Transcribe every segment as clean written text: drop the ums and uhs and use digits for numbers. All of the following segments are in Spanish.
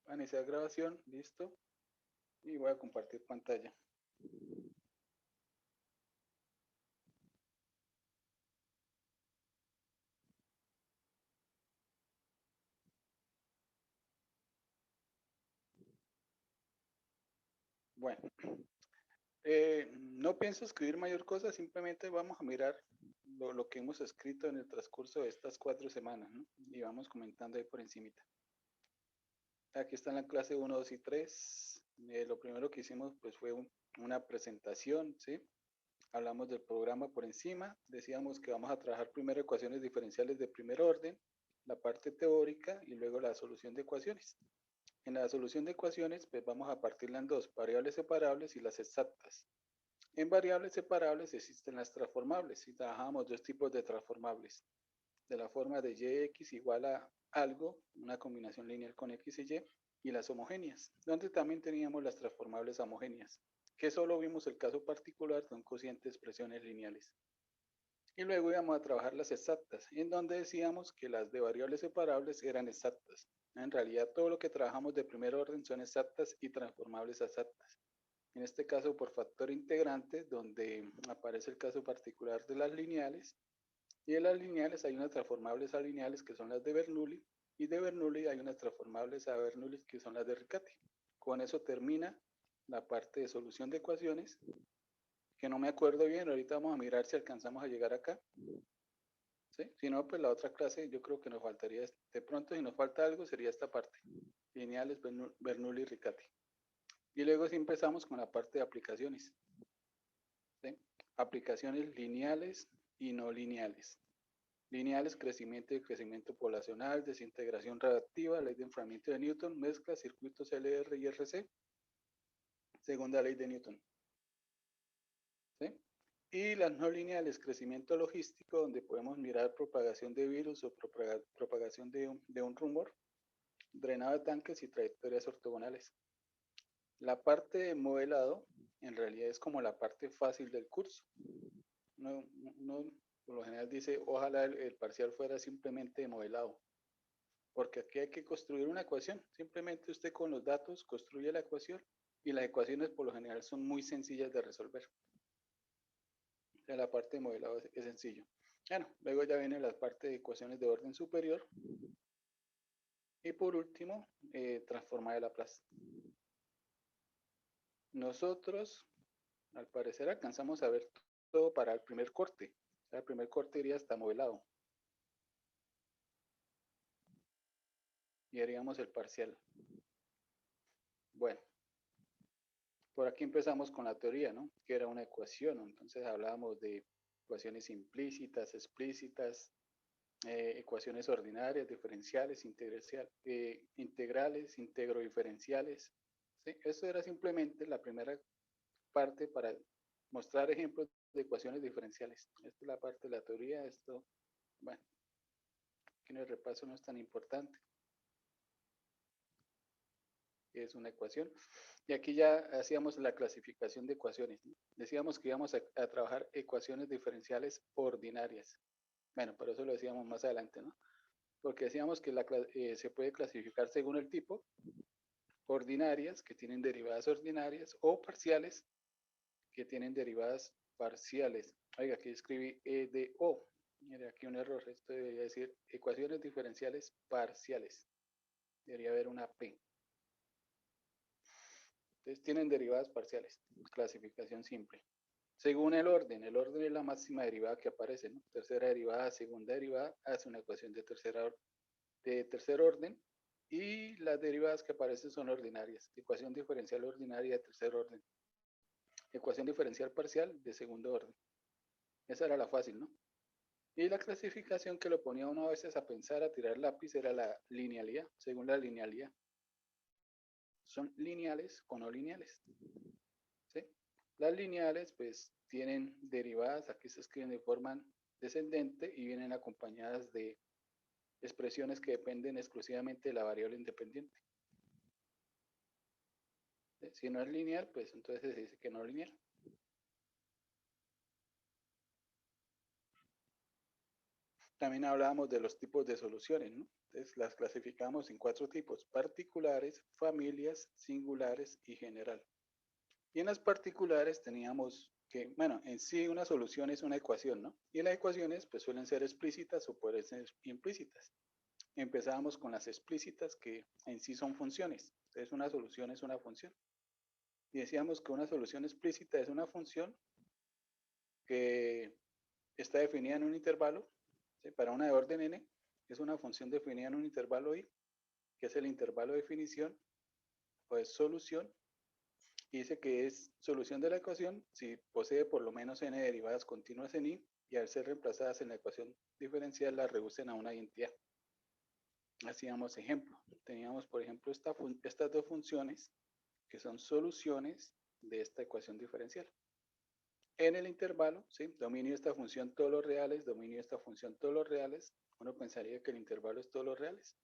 Voy a iniciar grabación, listo. Y voy a compartir pantalla. Bueno, no pienso escribir mayor cosa, simplemente vamos a mirar lo que hemos escrito en el transcurso de estas 4 semanas, ¿no? Y vamos comentando ahí por encimita. Aquí está en la clase 1, 2 y 3. Lo primero que hicimos pues fue una presentación, ¿sí? Hablamos del programa por encima, decíamos que vamos a trabajar primero ecuaciones diferenciales de primer orden, la parte teórica y luego la solución de ecuaciones. En la solución de ecuaciones, pues vamos a partirla en dos, variables separables y las exactas. En variables separables existen las transformables y trabajamos dos tipos de transformables. De la forma de yx igual a algo, una combinación lineal con x y las homogéneas, donde también teníamos las transformables homogéneas, que solo vimos el caso particular de un cociente de expresiones lineales. Y luego íbamos a trabajar las exactas, en donde decíamos que las de variables separables eran exactas. En realidad todo lo que trabajamos de primer orden son exactas y transformables exactas. En este caso por factor integrante, donde aparece el caso particular de las lineales. Y de las lineales hay unas transformables a lineales que son las de Bernoulli. Y de Bernoulli hay unas transformables a Bernoulli que son las de Riccati. Con eso termina la parte de solución de ecuaciones, que no me acuerdo bien, ahorita vamos a mirar si alcanzamos a llegar acá. ¿Sí? Si no, pues la otra clase yo creo que nos faltaría, de pronto si nos falta algo sería esta parte, lineales, Bernoulli y Riccati. Y luego si empezamos con la parte de aplicaciones. ¿Sí? Aplicaciones lineales y no lineales. Lineales, crecimiento y crecimiento poblacional, desintegración reactiva, ley de enfriamiento de Newton, mezcla, circuitos LR y RC, segunda ley de Newton. ¿Sí? Y las no lineales, crecimiento logístico, donde podemos mirar propagación de virus o propagación de un rumor, drenado de tanques y trayectorias ortogonales. La parte de modelado, en realidad es como la parte fácil del curso. No, por lo general dice, ojalá el parcial fuera simplemente de modelado, porque aquí hay que construir una ecuación. Simplemente usted con los datos construye la ecuación y las ecuaciones por lo general son muy sencillas de resolver. La parte de modelado es sencillo. Bueno, luego ya viene la parte de ecuaciones de orden superior. Y por último, transformar de Laplace. Nosotros, al parecer, alcanzamos a ver todo para el primer corte. O sea, el primer corte iría hasta modelado. Y haríamos el parcial. Bueno, por aquí empezamos con la teoría, ¿no? Que era una ecuación. Entonces hablábamos de ecuaciones implícitas, explícitas, ecuaciones ordinarias, diferenciales, integrales, integro-diferenciales. ¿Sí? Eso era simplemente la primera parte para mostrar ejemplos de ecuaciones diferenciales. Esta es la parte de la teoría. Esto, bueno, aquí en el repaso no es tan importante. Es una ecuación. Y aquí ya hacíamos la clasificación de ecuaciones, ¿no? Decíamos que íbamos a trabajar ecuaciones diferenciales ordinarias. Bueno, pero eso lo decíamos más adelante, ¿no? Porque decíamos que se puede clasificar según el tipo, ordinarias, que tienen derivadas ordinarias, o parciales, que tienen derivadas parciales. Oiga, aquí escribí EDO. Mire, aquí un error. Esto debería decir ecuaciones diferenciales parciales. Debería haber una P. Entonces tienen derivadas parciales. Clasificación simple. Según el orden es la máxima derivada que aparece, ¿no? Tercera derivada, segunda derivada, hace una ecuación de tercer orden y las derivadas que aparecen son ordinarias. Ecuación diferencial ordinaria de tercer orden. Ecuación diferencial parcial de segundo orden. Esa era la fácil, ¿no? Y la clasificación que lo ponía uno a veces a pensar, a tirar lápiz, era la linealidad, según la linealidad. Son lineales o no lineales. ¿Sí? Las lineales, pues, tienen derivadas, aquí se escriben de forma descendente y vienen acompañadas de expresiones que dependen exclusivamente de la variable independiente. Si no es lineal, pues entonces se dice que no es lineal. También hablábamos de los tipos de soluciones, ¿no? Entonces las clasificamos en 4 tipos: particulares, familias, singulares y general. Y en las particulares teníamos que, bueno, en sí una solución es una ecuación, ¿no? Y las ecuaciones pues suelen ser explícitas o pueden ser implícitas. Empezábamos con las explícitas, que en sí son funciones. Entonces una solución es una función. Y decíamos que una solución explícita es una función que está definida en un intervalo, ¿sí? Para una de orden n, es una función definida en un intervalo i, que es el intervalo de definición, pues solución, y dice que es solución de la ecuación si posee por lo menos n derivadas continuas en i, y al ser reemplazadas en la ecuación diferencial las reducen a una identidad. Hacíamos ejemplo. Teníamos, por ejemplo, estas dos funciones que son soluciones de esta ecuación diferencial. En el intervalo, ¿sí? Dominio de esta función todos los reales, dominio de esta función todos los reales. Uno pensaría que el intervalo es todos los reales.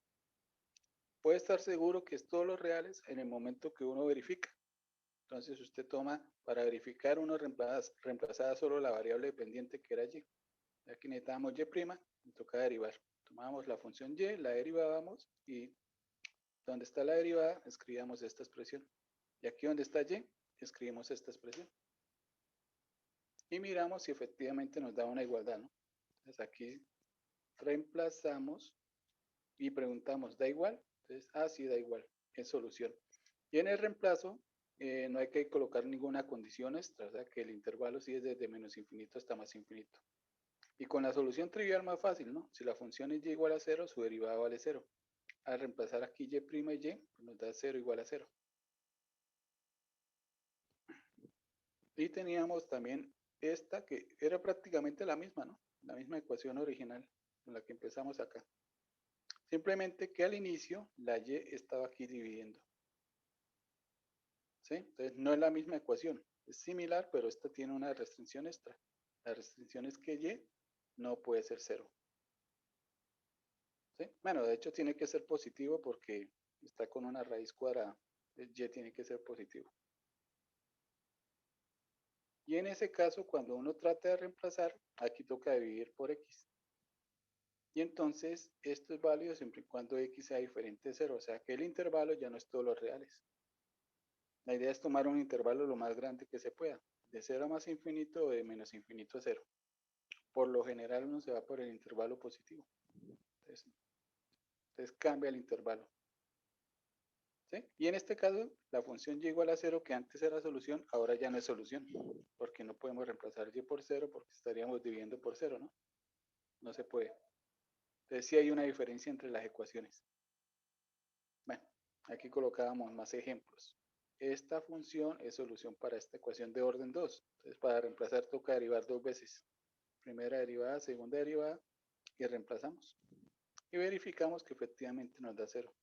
Puede estar seguro que es todos los reales en el momento que uno verifica. Entonces usted toma, para verificar, uno reemplazaba solo la variable dependiente que era y. Aquí necesitábamos y', me toca derivar. Tomábamos la función y, la derivábamos y donde está la derivada escribíamos esta expresión. Y aquí donde está y, escribimos esta expresión. Y miramos si efectivamente nos da una igualdad, ¿no? Entonces aquí reemplazamos y preguntamos, ¿da igual? Entonces, sí, da igual, es solución. Y en el reemplazo no hay que colocar ninguna condición extra, o sea que el intervalo sí es desde menos infinito hasta más infinito. Y con la solución trivial más fácil, ¿no? Si la función es y igual a 0, su derivada vale 0. Al reemplazar aquí y' y, pues nos da 0 igual a 0. Y teníamos también esta que era prácticamente la misma, ¿no? La misma ecuación original con la que empezamos acá. Simplemente que al inicio la y estaba aquí dividiendo. ¿Sí? Entonces no es la misma ecuación. Es similar, pero esta tiene una restricción extra. La restricción es que y no puede ser 0. ¿Sí? Bueno, de hecho tiene que ser positivo porque está con una raíz cuadrada. Y tiene que ser positivo. Y en ese caso, cuando uno trata de reemplazar, aquí toca dividir por x. Y entonces esto es válido siempre y cuando x sea diferente de 0. O sea que el intervalo ya no es todos los reales. La idea es tomar un intervalo lo más grande que se pueda. De 0 a más infinito o de menos infinito a 0. Por lo general uno se va por el intervalo positivo. Entonces cambia el intervalo. ¿Sí? Y en este caso, la función y igual a 0, que antes era solución, ahora ya no es solución. Porque no podemos reemplazar y por 0 porque estaríamos dividiendo por 0, ¿no? No se puede. Entonces sí hay una diferencia entre las ecuaciones. Bueno, aquí colocábamos más ejemplos. Esta función es solución para esta ecuación de orden 2. Entonces para reemplazar toca derivar 2 veces. Primera derivada, segunda derivada, y reemplazamos. Y verificamos que efectivamente nos da 0.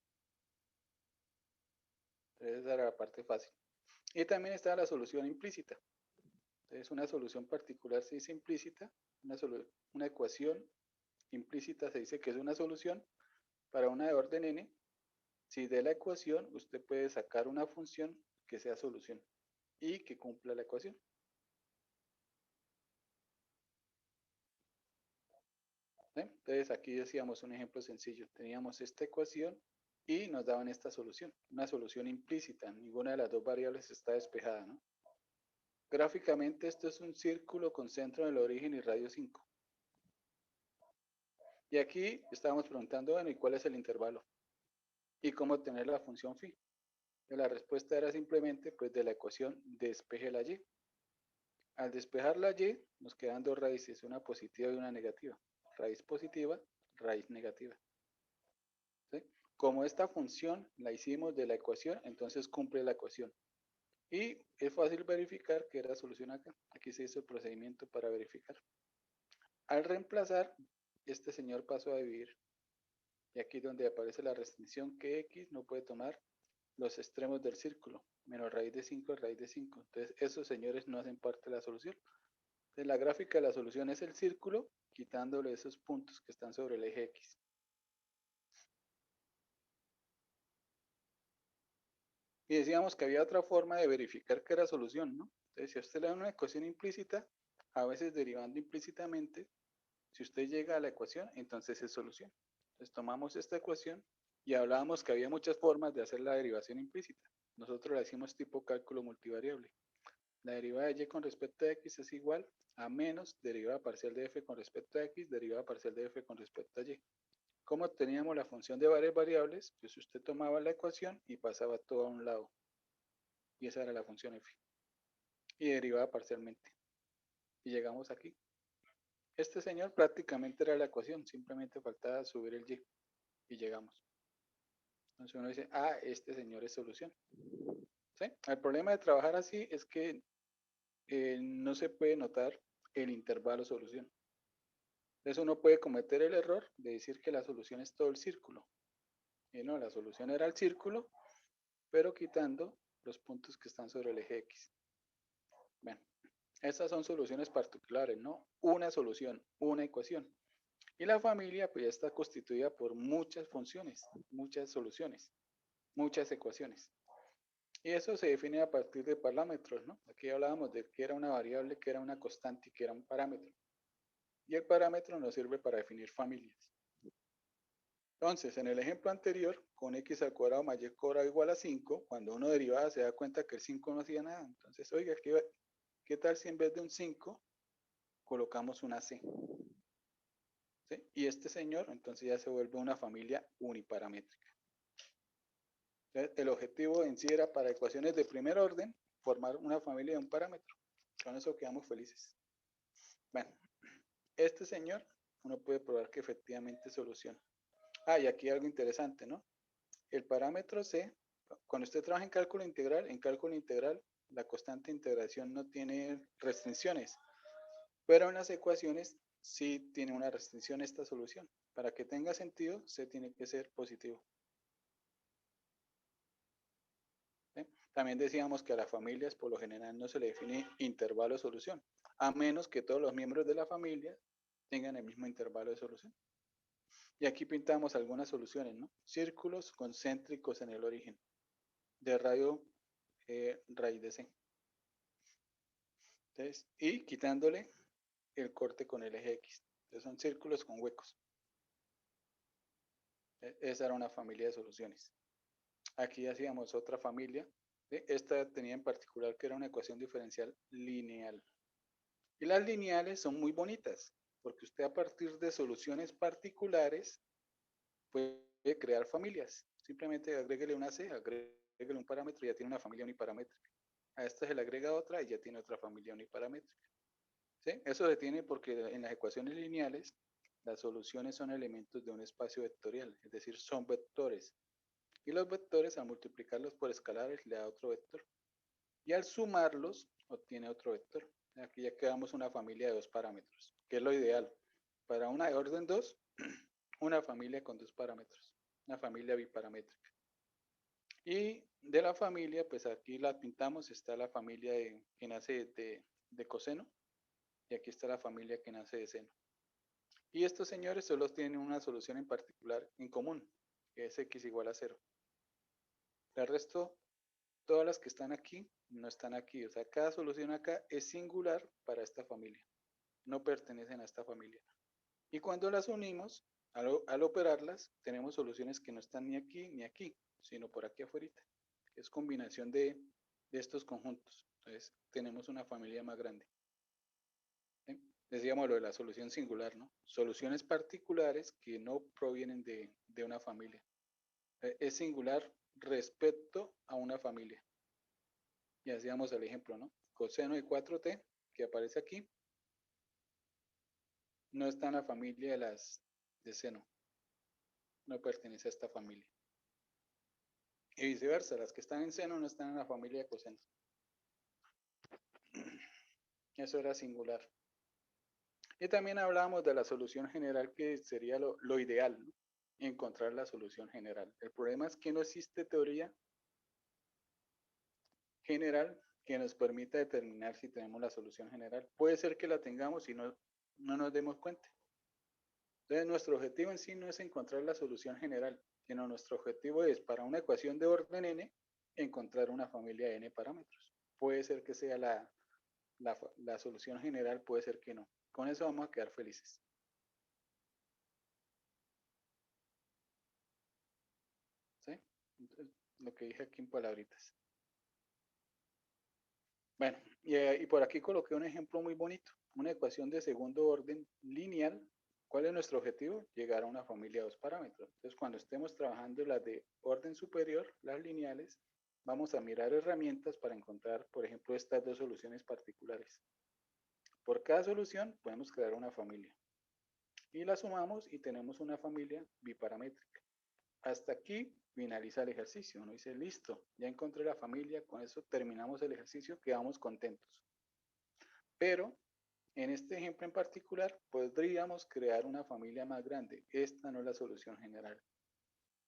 Entonces esa era la parte fácil. Y también está la solución implícita. Entonces una solución particular se dice implícita. Una ecuación implícita se dice que es una solución para una de orden n. Si de la ecuación usted puede sacar una función que sea solución y que cumpla la ecuación. ¿Sí? Entonces aquí decíamos un ejemplo sencillo. Teníamos esta ecuación y nos daban esta solución. Una solución implícita. Ninguna de las dos variables está despejada, ¿no? Gráficamente esto es un círculo con centro en el origen y radio 5. Y aquí estábamos preguntando, bueno, ¿y cuál es el intervalo? ¿Y cómo obtener la función phi? Y la respuesta era simplemente, pues, de la ecuación despeje la y. Al despejar la y, nos quedan dos raíces, una positiva y una negativa. Raíz positiva, raíz negativa. ¿Sí? Como esta función la hicimos de la ecuación, entonces cumple la ecuación. Y es fácil verificar que era solución acá. Aquí se hizo el procedimiento para verificar. Al reemplazar, este señor pasó a dividir. Y aquí es donde aparece la restricción que x no puede tomar los extremos del círculo, menos raíz de 5 es raíz de 5. Entonces, esos señores no hacen parte de la solución. Entonces, la gráfica de la solución es el círculo, quitándole esos puntos que están sobre el eje X. Y decíamos que había otra forma de verificar que era solución, ¿no? Entonces, si a usted le da una ecuación implícita, a veces derivando implícitamente, si usted llega a la ecuación, entonces es solución. Entonces tomamos esta ecuación y hablábamos que había muchas formas de hacer la derivación implícita. Nosotros la hicimos tipo cálculo multivariable. La derivada de y con respecto a x es igual a menos derivada parcial de f con respecto a x, derivada parcial de f con respecto a y. ¿Cómo teníamos la función de varias variables? Pues usted tomaba la ecuación y pasaba todo a un lado. Y esa era la función f. Y derivaba parcialmente. Y llegamos aquí. Este señor prácticamente era la ecuación, simplemente faltaba subir el y. Y llegamos. Entonces uno dice, ah, este señor es solución. ¿Sí? El problema de trabajar así es que no se puede notar el intervalo solución. Entonces uno puede cometer el error de decir que la solución es todo el círculo. Y no, la solución era el círculo, pero quitando los puntos que están sobre el eje X. Bueno, estas son soluciones particulares, ¿no? Una solución, una ecuación. Y la familia pues ya está constituida por muchas funciones, muchas soluciones, muchas ecuaciones. Y eso se define a partir de parámetros, ¿no? Aquí hablábamos de que era una variable, que era una constante y que era un parámetro. Y el parámetro nos sirve para definir familias. Entonces, en el ejemplo anterior, con x al cuadrado más y al cuadrado igual a 5, cuando uno derivaba se da cuenta que el 5 no hacía nada. Entonces, oiga, ¿qué tal si en vez de un 5 colocamos una c? ¿Sí? Y este señor, entonces ya se vuelve una familia uniparamétrica. Entonces, el objetivo en sí era para ecuaciones de primer orden, formar una familia de un parámetro. Con eso quedamos felices. Bueno, este señor, uno puede probar que efectivamente soluciona. Ah, y aquí algo interesante, ¿no? El parámetro C, cuando usted trabaja en cálculo integral, la constante de integración no tiene restricciones, pero en las ecuaciones sí tiene una restricción esta solución. Para que tenga sentido, C tiene que ser positivo. ¿Sí? También decíamos que a las familias por lo general no se le define intervalo de solución, a menos que todos los miembros de la familia tengan el mismo intervalo de solución. Y aquí pintamos algunas soluciones, ¿no? Círculos concéntricos en el origen, de radio raíz de C. Entonces, y quitándole el corte con el eje X. Entonces son círculos con huecos. Esa era una familia de soluciones. Aquí hacíamos otra familia. ¿Sí? Esta tenía en particular que era una ecuación diferencial lineal. Y las lineales son muy bonitas, porque usted a partir de soluciones particulares puede crear familias. Simplemente agréguele una C, agréguele un parámetro y ya tiene una familia uniparamétrica. A esta se le agrega otra y ya tiene otra familia uniparamétrica. ¿Sí? Eso se tiene porque en las ecuaciones lineales las soluciones son elementos de un espacio vectorial, es decir, son vectores. Y los vectores al multiplicarlos por escalares le da otro vector. Y al sumarlos obtiene otro vector. Aquí ya quedamos una familia de dos parámetros, que es lo ideal. Para una de orden 2, una familia con dos parámetros, una familia biparamétrica. Y de la familia, pues aquí la pintamos, está la familia que nace de coseno, y aquí está la familia que nace de seno. Y estos señores solo tienen una solución en particular en común, que es x igual a 0. El resto, todas las que están aquí, no están aquí. O sea, cada solución acá es singular para esta familia. No pertenecen a esta familia. Y cuando las unimos, al operarlas, tenemos soluciones que no están ni aquí, sino por aquí afuera. Es combinación de estos conjuntos. Entonces, tenemos una familia más grande. ¿Sí? Decíamos lo de la solución singular, ¿no? Soluciones particulares que no provienen de una familia. Es singular respecto a una familia. Y hacíamos el ejemplo, ¿no? Coseno de 4t, que aparece aquí, no está en la familia de las de seno. No pertenece a esta familia. Y viceversa, las que están en seno no están en la familia de coseno. Eso era singular. Y también hablábamos de la solución general, que sería lo ideal, ¿no? Encontrar la solución general. El problema es que no existe teoría general que nos permita determinar si tenemos la solución general. Puede ser que la tengamos y no nos demos cuenta. Entonces, nuestro objetivo en sí no es encontrar la solución general, sino nuestro objetivo es, para una ecuación de orden n, encontrar una familia de n parámetros. Puede ser que sea la solución general, puede ser que no. Con eso vamos a quedar felices. lo que dije aquí en palabritas. Bueno, y por aquí coloqué un ejemplo muy bonito, una ecuación de segundo orden lineal. ¿Cuál es nuestro objetivo? Llegar a una familia de dos parámetros. Entonces, cuando estemos trabajando las de orden superior, las lineales, vamos a mirar herramientas para encontrar, por ejemplo, estas dos soluciones particulares. Por cada solución podemos crear una familia. Y la sumamos y tenemos una familia biparamétrica. Hasta aquí finaliza el ejercicio. Uno dice, listo, ya encontré la familia, con eso terminamos el ejercicio, quedamos contentos. Pero en este ejemplo en particular, podríamos crear una familia más grande. Esta no es la solución general.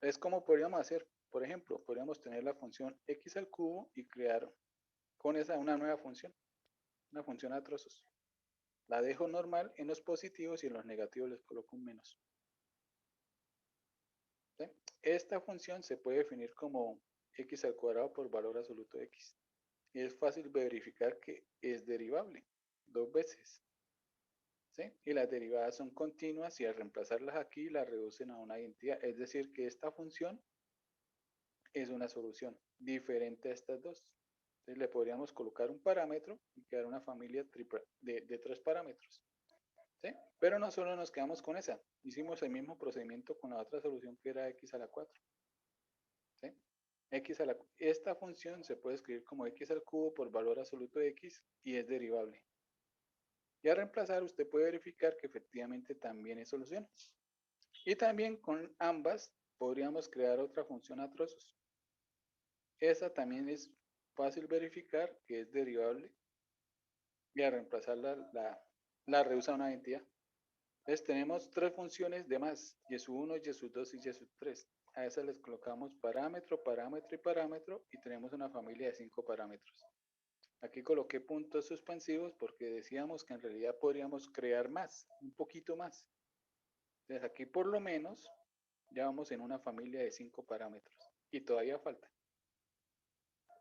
Es como podríamos hacer, por ejemplo, podríamos tener la función x al cubo y crear con esa una nueva función, una función a trozos. La dejo normal en los positivos y en los negativos les coloco un menos. ¿Sí? Esta función se puede definir como x al cuadrado por valor absoluto de x. Y es fácil verificar que es derivable dos veces. ¿Sí? Y las derivadas son continuas y al reemplazarlas aquí las reducen a una identidad. Es decir, que esta función es una solución diferente a estas dos. Entonces le podríamos colocar un parámetro y crear una familia de tres parámetros. ¿Sí? Pero no solo nos quedamos con esa. Hicimos el mismo procedimiento con la otra solución que era x a la 4. ¿Sí? Esta función se puede escribir como x al cubo por valor absoluto de x y es derivable. Y al reemplazar usted puede verificar que efectivamente también es solución. Y también con ambas podríamos crear otra función a trozos. Esa también es fácil verificar que es derivable y al reemplazarla la reduce a una identidad. Entonces tenemos tres funciones de más, y y-1, y-2 y y-3. A esas les colocamos parámetro, parámetro y parámetro y tenemos una familia de 5 parámetros. Aquí coloqué puntos suspensivos porque decíamos que en realidad podríamos crear más, un poquito más. Entonces aquí por lo menos ya vamos en una familia de 5 parámetros y todavía falta.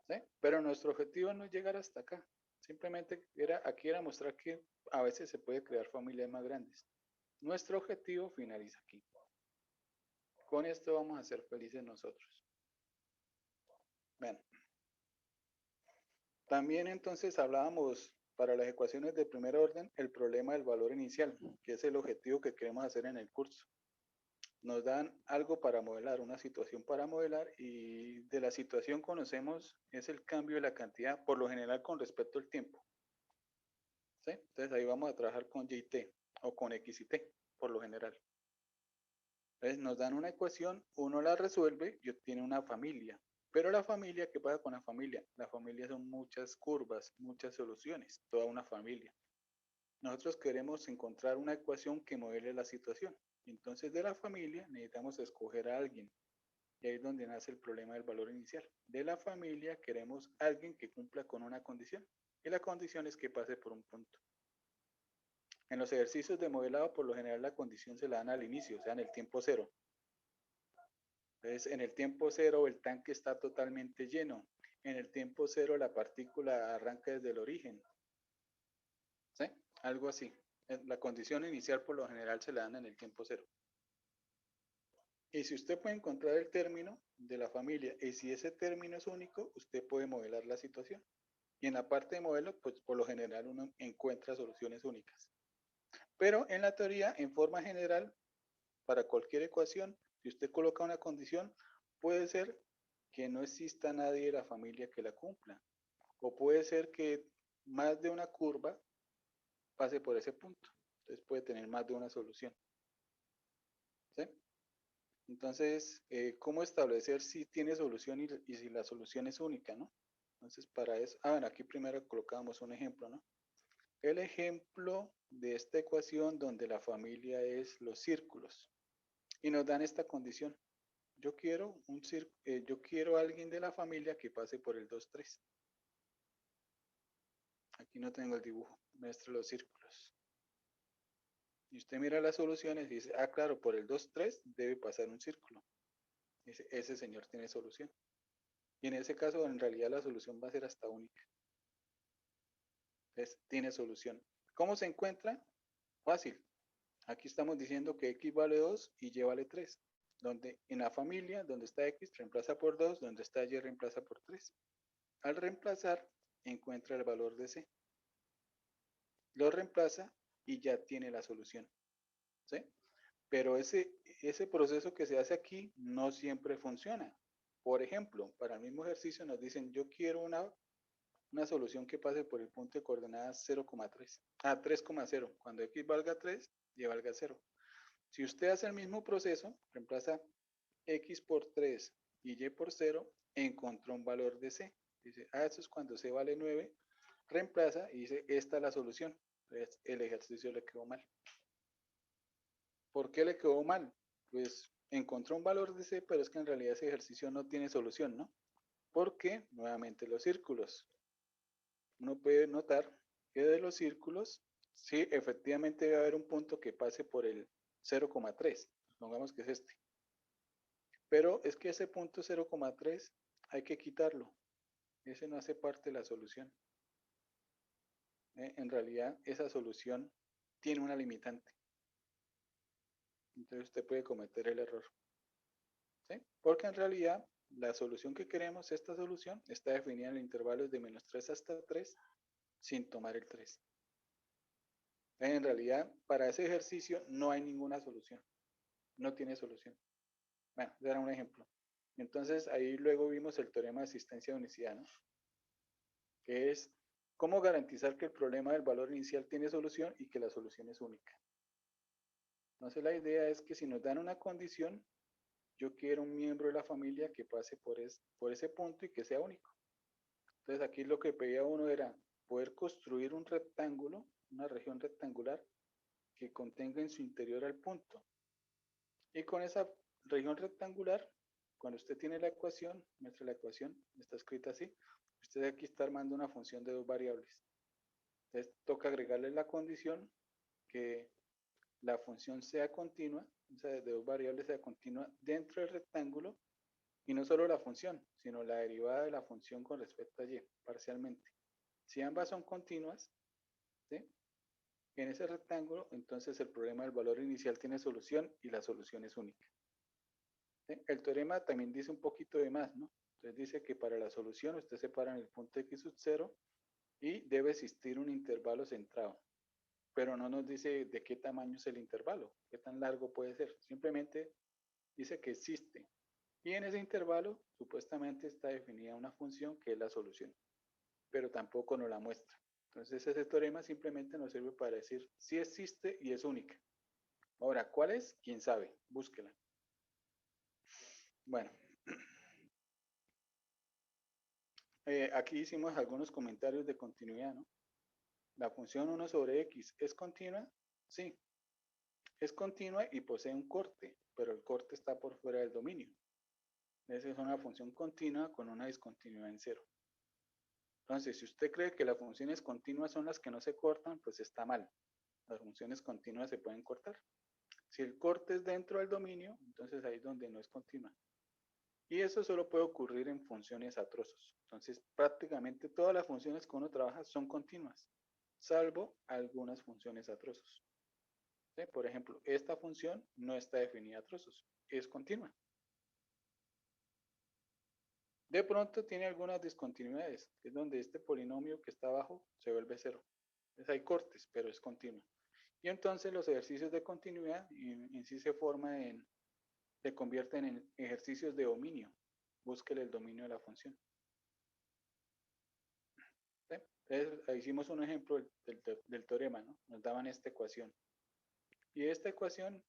¿Sí? Pero nuestro objetivo no es llegar hasta acá. Simplemente aquí era mostrar que a veces se puede crear familias más grandes. Nuestro objetivo finaliza aquí. Con esto vamos a ser felices nosotros. Bueno. También entonces hablábamos para las ecuaciones de primer orden el problema del valor inicial, que es el objetivo que queremos hacer en el curso. Nos dan algo para modelar, una situación para modelar y de la situación conocemos es el cambio de la cantidad, por lo general con respecto al tiempo. ¿Sí? Entonces ahí vamos a trabajar con y t o con x y t, por lo general. Entonces nos dan una ecuación, uno la resuelve y obtiene una familia. Pero la familia, ¿qué pasa con la familia? La familia son muchas curvas, muchas soluciones, toda una familia. Nosotros queremos encontrar una ecuación que modele la situación. Entonces de la familia necesitamos escoger a alguien. Y ahí es donde nace el problema del valor inicial. De la familia queremos a alguien que cumpla con una condición. Y la condición es que pase por un punto. En los ejercicios de modelado, por lo general, la condición se la dan al inicio, o sea, en el tiempo cero. Entonces, en el tiempo cero, el tanque está totalmente lleno. En el tiempo cero, la partícula arranca desde el origen. ¿Sí? Algo así. La condición inicial, por lo general, se la dan en el tiempo cero. Y si usted puede encontrar el término de la familia, y si ese término es único, usted puede modelar la situación. Y en la parte de modelo, pues por lo general uno encuentra soluciones únicas. Pero en la teoría, en forma general, para cualquier ecuación, si usted coloca una condición, puede ser que no exista nadie de la familia que la cumpla. O puede ser que más de una curva pase por ese punto. Entonces puede tener más de una solución. ¿Sí? Entonces, ¿cómo establecer si tiene solución y si la solución es única, ¿no? Entonces, para eso, bueno, aquí primero colocamos un ejemplo, ¿no? El ejemplo de esta ecuación donde la familia es los círculos. Y nos dan esta condición. Yo quiero yo quiero a alguien de la familia que pase por el 2, 3. Aquí no tengo el dibujo, muestro los círculos. Y usted mira las soluciones y dice, ah, claro, por el 2, 3 debe pasar un círculo. Ese señor tiene solución. Y en ese caso, en realidad, la solución va a ser hasta única. Entonces, tiene solución. ¿Cómo se encuentra? Fácil. Aquí estamos diciendo que x vale 2 y y vale 3. donde en la familia, donde está X, reemplaza por 2, donde está Y, reemplaza por 3. Al reemplazar, encuentra el valor de C. Lo reemplaza y ya tiene la solución. ¿Sí? Pero ese proceso que se hace aquí no siempre funciona. Por ejemplo, para el mismo ejercicio nos dicen, yo quiero una solución que pase por el punto de coordenadas 0,3. 3,0. Cuando X valga 3, Y valga 0. Si usted hace el mismo proceso, reemplaza X por 3 y Y por 0, encontró un valor de C. Dice, eso es cuando C vale 9, reemplaza y dice, esta es la solución. Entonces, el ejercicio le quedó mal. ¿Por qué le quedó mal? Pues encontró un valor de C, pero es que en realidad ese ejercicio no tiene solución, ¿no? Porque, nuevamente, los círculos. Uno puede notar que de los círculos, sí, efectivamente debe haber un punto que pase por el 0,3. Supongamos que es este. Pero es que ese punto 0,3 hay que quitarlo. Ese no hace parte de la solución. En realidad, esa solución tiene una limitante. Entonces usted puede cometer el error. ¿Sí? Porque en realidad la solución que queremos, esta solución, está definida en intervalos de menos 3 hasta 3 sin tomar el 3. En realidad, para ese ejercicio no hay ninguna solución. No tiene solución. Bueno, ese era un ejemplo. Entonces, ahí luego vimos el teorema de asistencia de unicidad, ¿no? Que es cómo garantizar que el problema del valor inicial tiene solución y que la solución es única. Entonces, la idea es que si nos dan una condición, yo quiero un miembro de la familia que pase por ese punto y que sea único. Entonces, aquí lo que pedía uno era poder construir un rectángulo, una región rectangular que contenga en su interior al punto. Y con esa región rectangular, cuando usted tiene la ecuación, muestra la ecuación, está escrita así, usted aquí está armando una función de dos variables. Entonces toca agregarle la condición que la función sea continua, o sea, de dos variables sea continua dentro del rectángulo, y no solo la función, sino la derivada de la función con respecto a y, parcialmente. Si ambas son continuas, ¿sí? En ese rectángulo, entonces el problema del valor inicial tiene solución y la solución es única. ¿Sí? El teorema también dice un poquito de más, ¿no? Entonces dice que para la solución usted separa en el punto x sub 0 y debe existir un intervalo centrado. Pero no nos dice de qué tamaño es el intervalo, qué tan largo puede ser. Simplemente dice que existe. Y en ese intervalo supuestamente está definida una función que es la solución, pero tampoco nos la muestra. Entonces ese teorema simplemente nos sirve para decir si existe y es única. Ahora, ¿cuál es? ¿Quién sabe? Búsquela. Bueno, aquí hicimos algunos comentarios de continuidad, ¿no? La función 1 sobre x, ¿es continua? Sí, es continua y posee un corte, pero el corte está por fuera del dominio. Esa es una función continua con una discontinuidad en cero. Entonces, si usted cree que las funciones continuas son las que no se cortan, pues está mal. Las funciones continuas se pueden cortar. Si el corte es dentro del dominio, entonces ahí es donde no es continua. Y eso solo puede ocurrir en funciones a trozos. Entonces, prácticamente todas las funciones que uno trabaja son continuas, salvo algunas funciones a trozos. ¿Sí? Por ejemplo, esta función no está definida a trozos, es continua. De pronto tiene algunas discontinuidades, que es donde este polinomio que está abajo se vuelve cero. Entonces hay cortes, pero es continuo. Y entonces los ejercicios de continuidad en sí se convierten en ejercicios de dominio. Búsquele el dominio de la función. ¿Sí? Entonces, hicimos un ejemplo del teorema, ¿no? Nos daban esta ecuación. Y esta ecuación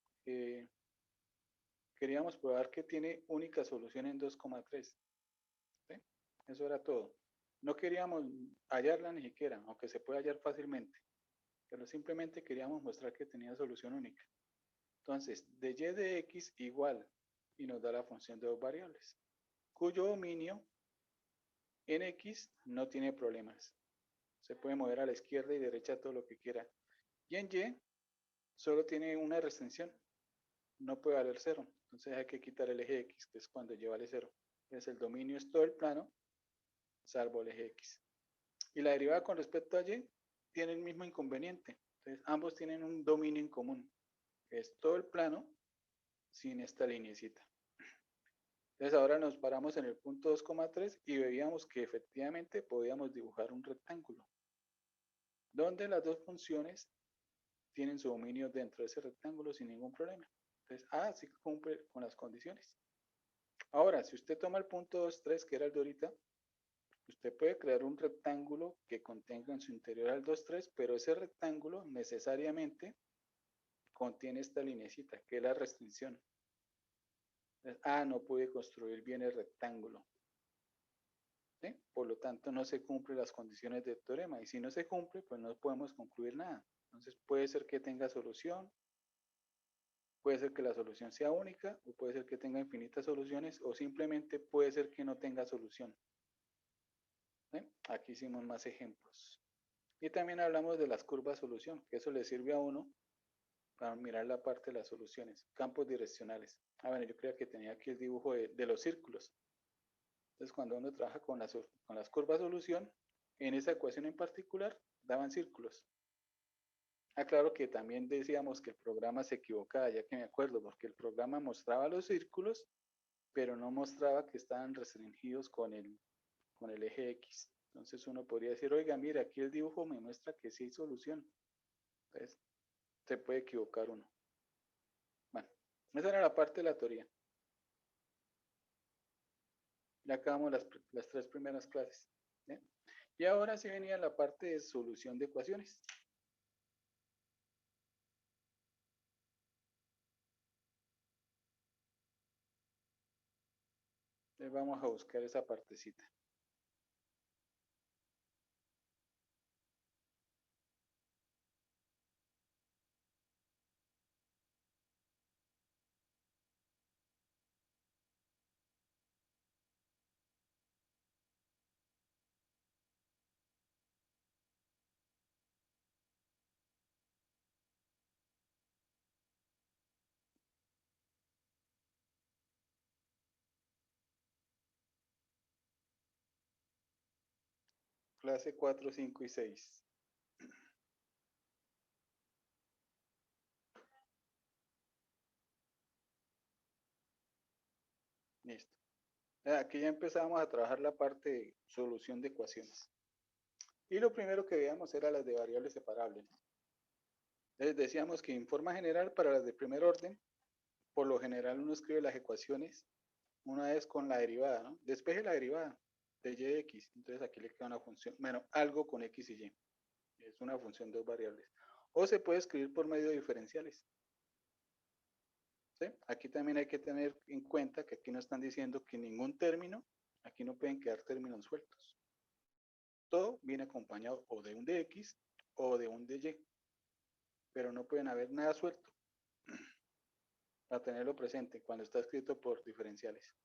queríamos probar que tiene única solución en 2,3. ¿Sí? Eso era todo. No queríamos hallarla ni siquiera, aunque se puede hallar fácilmente, pero simplemente queríamos mostrar que tenía solución única. Entonces, de y de x igual, y nos da la función de dos variables, cuyo dominio en x no tiene problemas. Se puede mover a la izquierda y derecha todo lo que quiera. Y en y solo tiene una restricción, no puede valer cero. Entonces hay que quitar el eje x, que es cuando y vale cero. Entonces el dominio es todo el plano, salvo el eje x. Y la derivada con respecto a y tiene el mismo inconveniente. Entonces ambos tienen un dominio en común, que es todo el plano, sin esta lineecita. Entonces ahora nos paramos en el punto 2,3 y veíamos que efectivamente podíamos dibujar un rectángulo, donde las dos funciones tienen su dominio dentro de ese rectángulo sin ningún problema. Entonces, sí cumple con las condiciones. Ahora, si usted toma el punto 2,3, que era el de ahorita, usted puede crear un rectángulo que contenga en su interior al 2,3, pero ese rectángulo necesariamente contiene esta linecita, que es la restricción. Entonces, no pude construir bien el rectángulo. ¿Sí? Por lo tanto, no se cumplen las condiciones del teorema. Y si no se cumple, pues no podemos concluir nada. Entonces, puede ser que tenga solución, puede ser que la solución sea única, o puede ser que tenga infinitas soluciones, o simplemente puede ser que no tenga solución. ¿Sí? Aquí hicimos más ejemplos. Y también hablamos de las curvas solución, que eso le sirve a uno para mirar la parte de las soluciones, campos direccionales. Bueno, yo creo que tenía aquí el dibujo de los círculos. Entonces, cuando uno trabaja con las curvas solución, en esa ecuación en particular, daban círculos. Claro que también decíamos que el programa se equivocaba, ya que me acuerdo, porque el programa mostraba los círculos, pero no mostraba que estaban restringidos con el eje X. Entonces uno podría decir, oiga, mira, aquí el dibujo me muestra que sí hay solución. Entonces, se puede equivocar uno. Bueno, esa era la parte de la teoría. Ya acabamos las 3 primeras clases. ¿Sí? Y ahora sí venía la parte de solución de ecuaciones. Entonces vamos a buscar esa partecita. Clase 4, 5 y 6. Listo. Aquí ya empezamos a trabajar la parte de solución de ecuaciones. Y lo primero que veíamos era las de variables separables. Entonces decíamos que en forma general para las de primer orden, por lo general uno escribe las ecuaciones una vez con la derivada, ¿no? Despeje la derivada de y de x. Entonces aquí le queda una función, bueno, algo con x y y. Es una función de dos variables. O se puede escribir por medio de diferenciales. ¿Sí? Aquí también hay que tener en cuenta que aquí no están diciendo que ningún término, aquí no pueden quedar términos sueltos. Todo viene acompañado o de un dx o de un dy, pero no pueden haber nada suelto, para tenerlo presente cuando está escrito por diferenciales.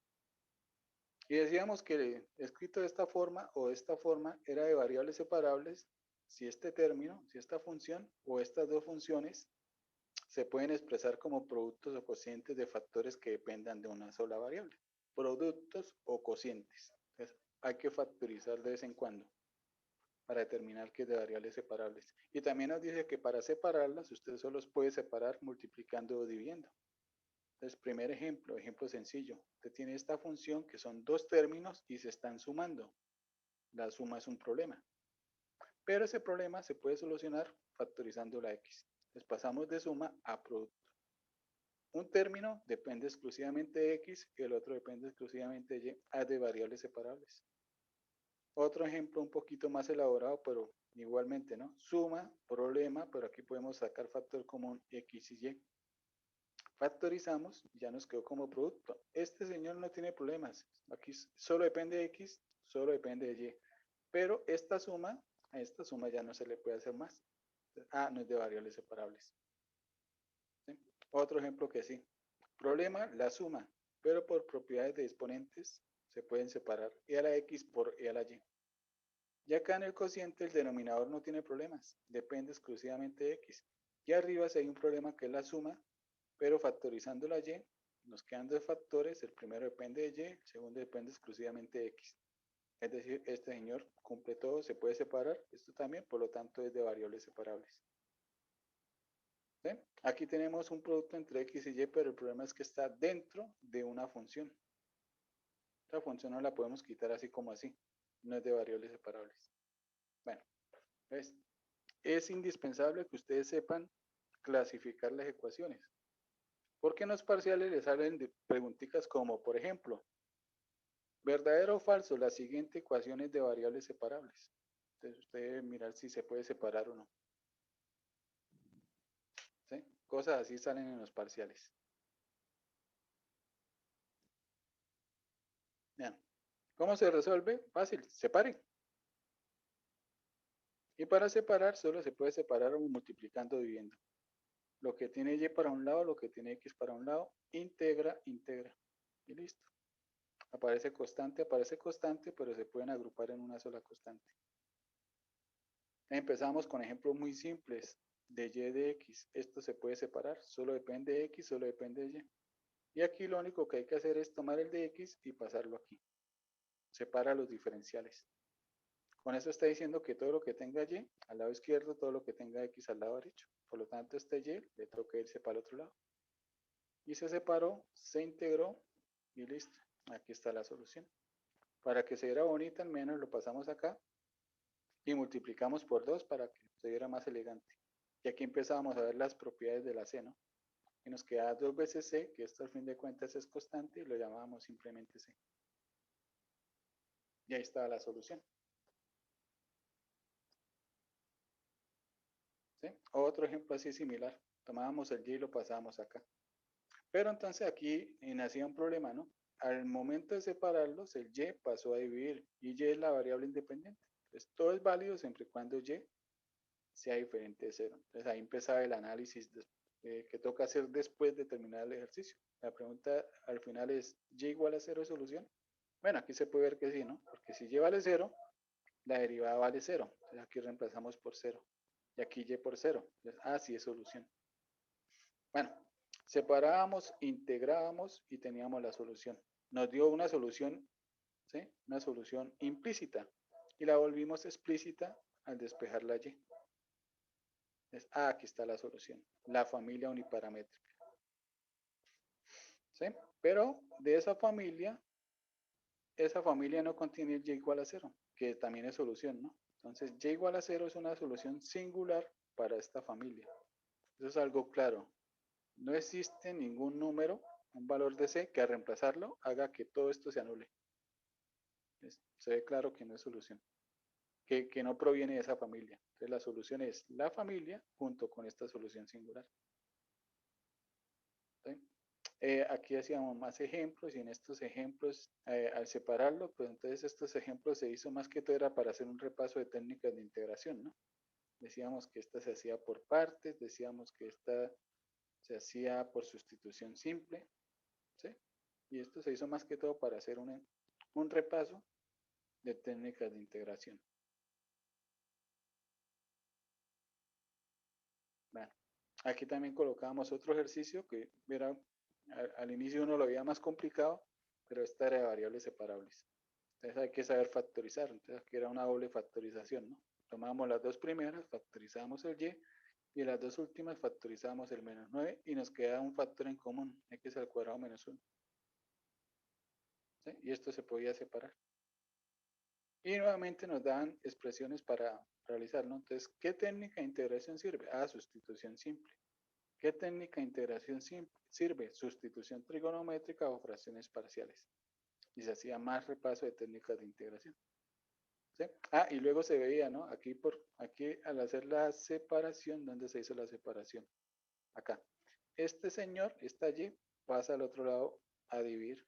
Y decíamos que escrito de esta forma o de esta forma era de variables separables si este término, si esta función o estas dos funciones se pueden expresar como productos o cocientes de factores que dependan de una sola variable. Productos o cocientes. Entonces, hay que factorizar de vez en cuando para determinar que es de variables separables. Y también nos dice que para separarlas, usted solo los puede separar multiplicando o dividiendo. Entonces, primer ejemplo, ejemplo sencillo. Usted tiene esta función que son dos términos y se están sumando. La suma es un problema. Pero ese problema se puede solucionar factorizando la x. Entonces, pasamos de suma a producto. Un término depende exclusivamente de x y el otro depende exclusivamente de y, de variables separables. Otro ejemplo un poquito más elaborado, pero igualmente, ¿no? Suma, problema, pero aquí podemos sacar factor común x y y. Factorizamos, ya nos quedó como producto. Este señor no tiene problemas. Aquí solo depende de x, solo depende de y. Pero esta suma, a esta suma ya no se le puede hacer más. No es de variables separables. ¿Sí? Otro ejemplo que sí. Problema, la suma, pero por propiedades de exponentes se pueden separar e a la x por e a la y. Y acá en el cociente el denominador no tiene problemas, depende exclusivamente de x. Y arriba sí hay un problema que es la suma, pero factorizando la y, nos quedan dos factores, el primero depende de y, el segundo depende exclusivamente de x. Es decir, este señor cumple todo, se puede separar, esto también, por lo tanto es de variables separables. ¿sí? Aquí tenemos un producto entre x y y, pero el problema es que está dentro de una función. Esta función no la podemos quitar así como así. No es de variables separables. Bueno, ¿ves? Es indispensable que ustedes sepan clasificar las ecuaciones. Porque en los parciales les salen de preguntitas como, por ejemplo, ¿verdadero o falso? La siguiente ecuación es de variables separables. Entonces usted debe mirar si se puede separar o no. ¿Sí? Cosas así salen en los parciales. Vean. ¿Cómo se resuelve? Fácil, separen. Y para separar, solo se puede separar multiplicando, dividiendo. Lo que tiene y para un lado, lo que tiene x para un lado, integra, integra. Y listo. Aparece constante, pero se pueden agrupar en una sola constante. Empezamos con ejemplos muy simples de y de x. Esto se puede separar, solo depende de x, solo depende de y. Y aquí lo único que hay que hacer es tomar el de x y pasarlo aquí. Separa los diferenciales. Con eso está diciendo que todo lo que tenga y al lado izquierdo, todo lo que tenga x al lado derecho. Por lo tanto, este y le toca irse para el otro lado. Y se separó, se integró y listo. Aquí está la solución. Para que se viera bonita, al menos lo pasamos acá y multiplicamos por 2 para que se viera más elegante. Y aquí empezamos a ver las propiedades de la C, ¿no? Y nos queda 2 veces C, que esto al fin de cuentas es constante, y lo llamábamos simplemente C. Y ahí está la solución. ¿Sí? Otro ejemplo así similar. Tomábamos el y y lo pasábamos acá. Pero entonces aquí nacía un problema, ¿no? Al momento de separarlos, el y pasó a dividir, y y es la variable independiente. Entonces todo es válido siempre y cuando y sea diferente de 0. Entonces ahí empezaba el análisis que toca hacer después de terminar el ejercicio. La pregunta al final es, ¿y igual a 0 es solución? Bueno, aquí se puede ver que sí, ¿no? Porque si y vale 0, la derivada vale 0. Entonces aquí reemplazamos por 0. Y aquí y por 0. Entonces, sí es solución. Bueno, separábamos, integrábamos y teníamos la solución. Nos dio una solución, ¿sí? Una solución implícita. Y la volvimos explícita al despejar la y. Entonces, aquí está la solución. La familia uniparamétrica. ¿Sí? Pero de esa familia no contiene el y igual a 0, que también es solución, ¿no? Entonces, y igual a 0 es una solución singular para esta familia. Eso es algo claro. No existe ningún número, un valor de C, que al reemplazarlo haga que todo esto se anule. Se ve claro que no es solución, que no proviene de esa familia. Entonces, la solución es la familia junto con esta solución singular. ¿Sí? Aquí hacíamos más ejemplos y en estos ejemplos, al separarlo, pues entonces estos ejemplos se hizo más que todo era para hacer un repaso de técnicas de integración, ¿no? Decíamos que esta se hacía por partes, decíamos que esta se hacía por sustitución simple, ¿sí? Y esto se hizo más que todo para hacer un repaso de técnicas de integración. Bueno, aquí también colocábamos otro ejercicio que era, al inicio uno lo veía más complicado, pero esta era de variables separables. Entonces hay que saber factorizar. Entonces aquí era una doble factorización, ¿no? Tomábamos las dos primeras, factorizábamos el y las dos últimas factorizábamos el menos 9 y nos queda un factor en común, x al cuadrado menos 1. ¿Sí? Y esto se podía separar. Y nuevamente nos dan expresiones para realizarlo. Entonces, ¿qué técnica de integración sirve? Sustitución simple. ¿Qué técnica de integración sirve? Sustitución trigonométrica o fracciones parciales. Y se hacía más repaso de técnicas de integración. ¿Sí? Y luego se veía, ¿no? Aquí al hacer la separación, ¿dónde se hizo la separación? Acá. Este señor está allí, pasa al otro lado a dividir.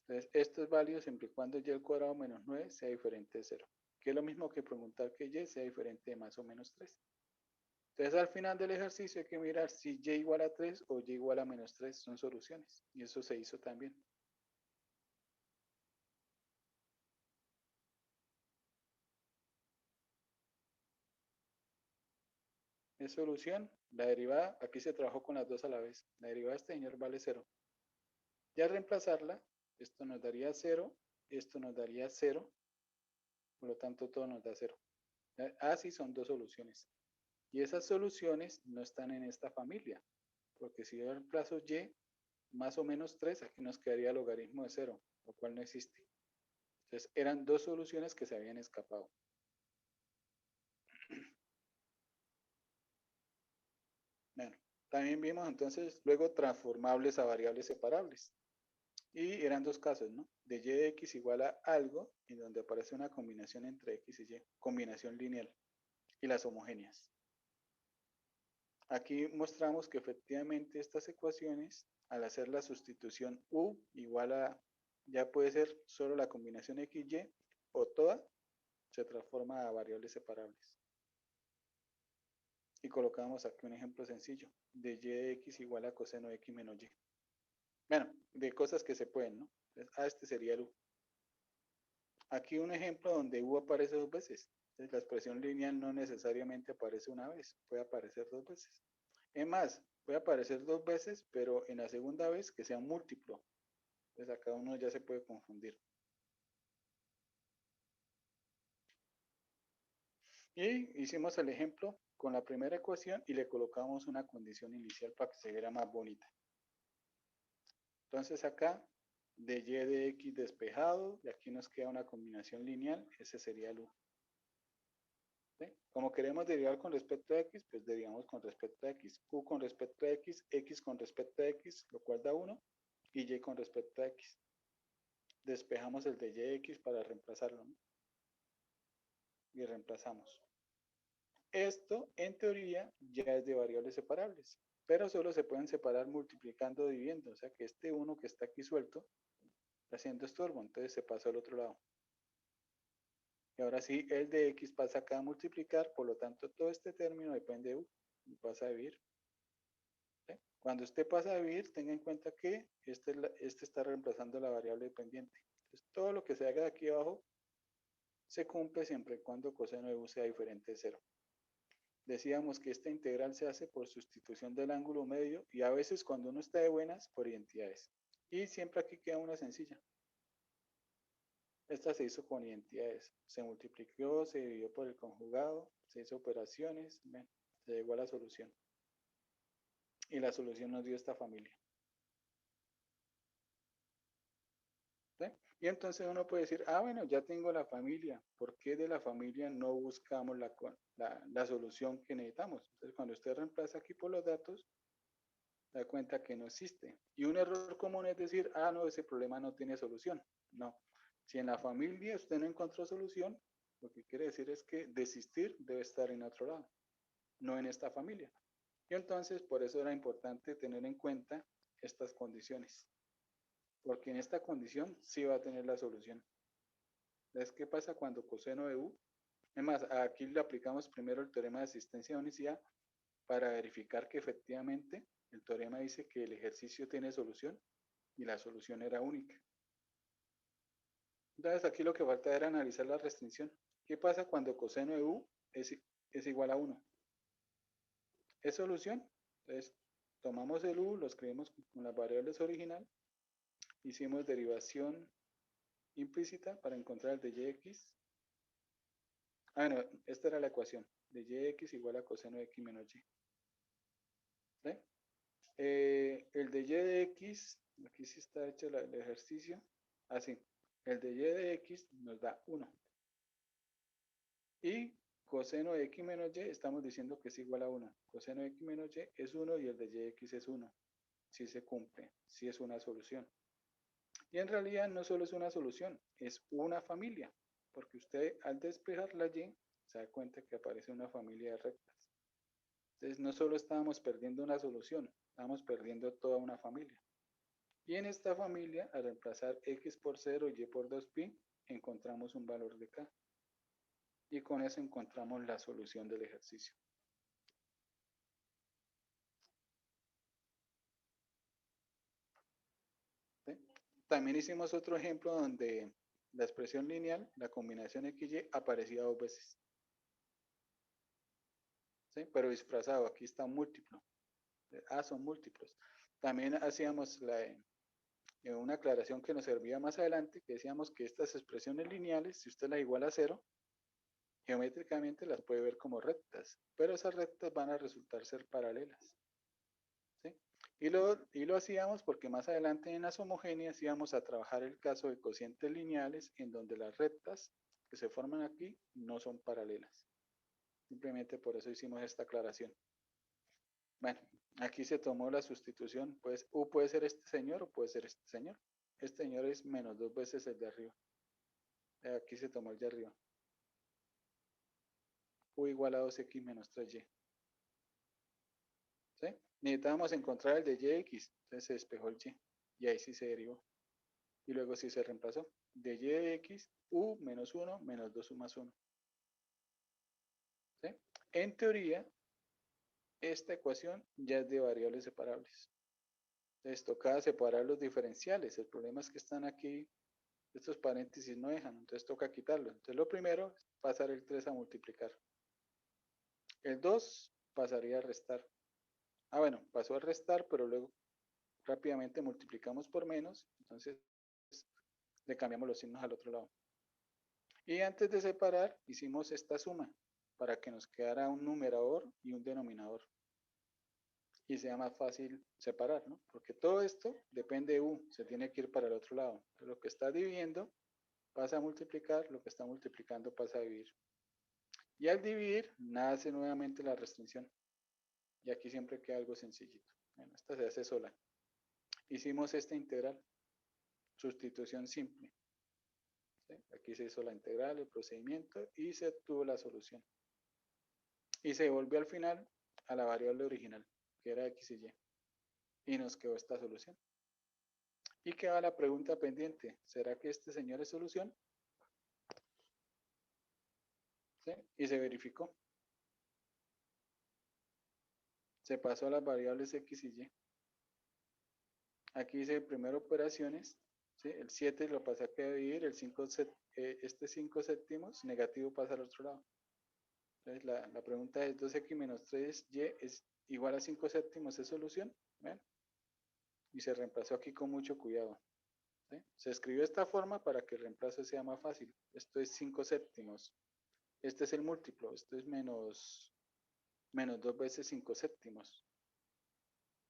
Entonces, esto es válido siempre y cuando y al cuadrado menos 9 sea diferente de 0. Que es lo mismo que preguntar que y sea diferente de más o menos 3. Entonces, al final del ejercicio hay que mirar si y igual a 3 o y igual a menos 3 son soluciones. Y eso se hizo también. Es solución, la derivada, aquí se trabajó con las dos a la vez. La derivada de este señor vale 0. Y al reemplazarla, esto nos daría 0, esto nos daría 0, por lo tanto todo nos da 0. Sí, son dos soluciones. Y esas soluciones no están en esta familia, porque si yo reemplazo y más o menos 3, aquí nos quedaría logaritmo de 0, lo cual no existe. Entonces eran dos soluciones que se habían escapado. Bueno, también vimos entonces luego transformables a variables separables. Y eran dos casos, ¿no? De y de x igual a algo, en donde aparece una combinación entre x y y, combinación lineal, y las homogéneas. Aquí mostramos que efectivamente estas ecuaciones, al hacer la sustitución u igual a, ya puede ser solo la combinación x, y, o toda, se transforma a variables separables. Y colocamos aquí un ejemplo sencillo, de y de x igual a coseno de x menos y. Bueno, de cosas que se pueden, ¿no? Entonces, este sería el u. Aquí un ejemplo donde u aparece dos veces. Entonces, la expresión lineal no necesariamente aparece una vez, puede aparecer dos veces. Es más, puede aparecer dos veces, pero en la segunda vez que sea un múltiplo. Entonces acá uno ya se puede confundir. Y hicimos el ejemplo con la primera ecuación y le colocamos una condición inicial para que se viera más bonita. Entonces acá de y de x despejado, y aquí nos queda una combinación lineal, ese sería el u. ¿Sí? Como queremos derivar con respecto a x, pues derivamos con respecto a x. U con respecto a x con respecto a x, lo cual da 1, y y con respecto a x. Despejamos el de y de x para reemplazarlo, ¿no? Y reemplazamos. Esto, en teoría, ya es de variables separables, pero solo se pueden separar multiplicando o dividiendo, o sea que este 1 que está aquí suelto está haciendo estorbo, entonces se pasa al otro lado. Y ahora sí, el de x pasa acá a multiplicar, por lo tanto todo este término depende de u y pasa a dividir. ¿Sí? Cuando usted pasa a dividir, tenga en cuenta que este está reemplazando la variable dependiente. Entonces, todo lo que se haga de aquí abajo se cumple siempre y cuando coseno de u sea diferente de 0. Decíamos que esta integral se hace por sustitución del ángulo medio y a veces cuando uno está de buenas por identidades. Y siempre aquí queda una sencilla. Esta se hizo con identidades. Se multiplicó, se dividió por el conjugado, se hizo operaciones, bueno, se llegó a la solución. Y la solución nos dio esta familia. ¿Sí? Y entonces uno puede decir, ah, bueno, ya tengo la familia. ¿Por qué de la familia no buscamos la solución que necesitamos? Entonces, cuando usted reemplaza aquí por los datos, da cuenta que no existe. Y un error común es decir, ah, no, ese problema no tiene solución. No. Si en la familia usted no encontró solución, lo que quiere decir es que desistir debe estar en otro lado, no en esta familia. Y entonces, por eso era importante tener en cuenta estas condiciones. Porque en esta condición sí va a tener la solución. ¿Ves qué pasa cuando coseno de u? Es más, aquí le aplicamos primero el teorema de asistencia de unicidad para verificar que efectivamente el teorema dice que el ejercicio tiene solución y la solución era única. Entonces aquí lo que falta era analizar la restricción. ¿Qué pasa cuando coseno de u es igual a 1? ¿Es solución? Entonces tomamos el u, lo escribimos con las variables original, hicimos derivación implícita para encontrar el de yx. Ah, no, esta era la ecuación, de yx igual a coseno de x menos y. ¿Sí? El de y de x, aquí sí está hecho el ejercicio, así, el de y de x nos da 1. Y coseno de x menos y estamos diciendo que es igual a 1. Coseno de x menos y es 1 y el de yx es 1. Sí se cumple, sí es una solución. Y en realidad no solo es una solución, es una familia, porque usted al despejar la y se da cuenta que aparece una familia de rectas. Entonces no solo estábamos perdiendo una solución, estábamos perdiendo toda una familia. Y en esta familia, al reemplazar x por 0 y y por 2pi, encontramos un valor de k. Y con eso encontramos la solución del ejercicio. ¿Sí? También hicimos otro ejemplo donde la expresión lineal, la combinación XY, aparecía dos veces. ¿Sí? Pero disfrazado, aquí está múltiplo. Ah, son múltiplos. También hacíamos una aclaración que nos servía más adelante, que decíamos que estas expresiones lineales, si usted las iguala a 0, geométricamente las puede ver como rectas, pero esas rectas van a resultar ser paralelas. ¿Sí? Y lo hacíamos porque más adelante en las homogéneas íbamos a trabajar el caso de cocientes lineales en donde las rectas que se forman aquí no son paralelas. Simplemente por eso hicimos esta aclaración. Bueno, aquí se tomó la sustitución, pues U puede ser este señor o puede ser este señor. Este señor es menos 2 veces el de arriba. Aquí se tomó el de arriba. U igual a 2x menos 3y. ¿Sí? Necesitábamos encontrar el de yx, entonces se despejó el y. Y ahí sí se derivó. Y luego sí se reemplazó. De y de x, u menos 1 menos 2u más 1. ¿Sí? En teoría, esta ecuación ya es de variables separables. Entonces toca separar los diferenciales. El problema es que están aquí, estos paréntesis no dejan, entonces toca quitarlos. Entonces lo primero es pasar el 3 a multiplicar. El 2 pasaría a restar. Bueno, pasó a restar, pero luego rápidamente multiplicamos por menos, entonces le cambiamos los signos al otro lado. Y antes de separar, hicimos esta suma para que nos quedara un numerador y un denominador. Y sea más fácil separar, ¿no? Porque todo esto depende de U, se tiene que ir para el otro lado. Entonces, lo que está dividiendo pasa a multiplicar, lo que está multiplicando pasa a dividir. Y al dividir, nace nuevamente la restricción. Y aquí siempre queda algo sencillito. Bueno, esta se hace sola. Hicimos esta integral, sustitución simple. ¿Sí? Aquí se hizo la integral, el procedimiento y se obtuvo la solución. Y se volvió al final a la variable original, que era x y y. Y nos quedó esta solución. Y queda la pregunta pendiente, ¿será que este señor es solución? ¿Sí? Y se verificó. Se pasó a las variables x y y. Aquí dice primero operaciones, ¿sí? El 7 lo pasé a dividir, el 5 este 5 séptimos negativo pasa al otro lado. Entonces la pregunta es 2x menos 3y es igual a 5 séptimos, ¿es solución? ¿Ven? Y se reemplazó aquí con mucho cuidado. ¿Sí? Se escribió de esta forma para que el reemplazo sea más fácil. Esto es 5 séptimos. Este es el múltiplo, esto es menos 2 veces 5 séptimos.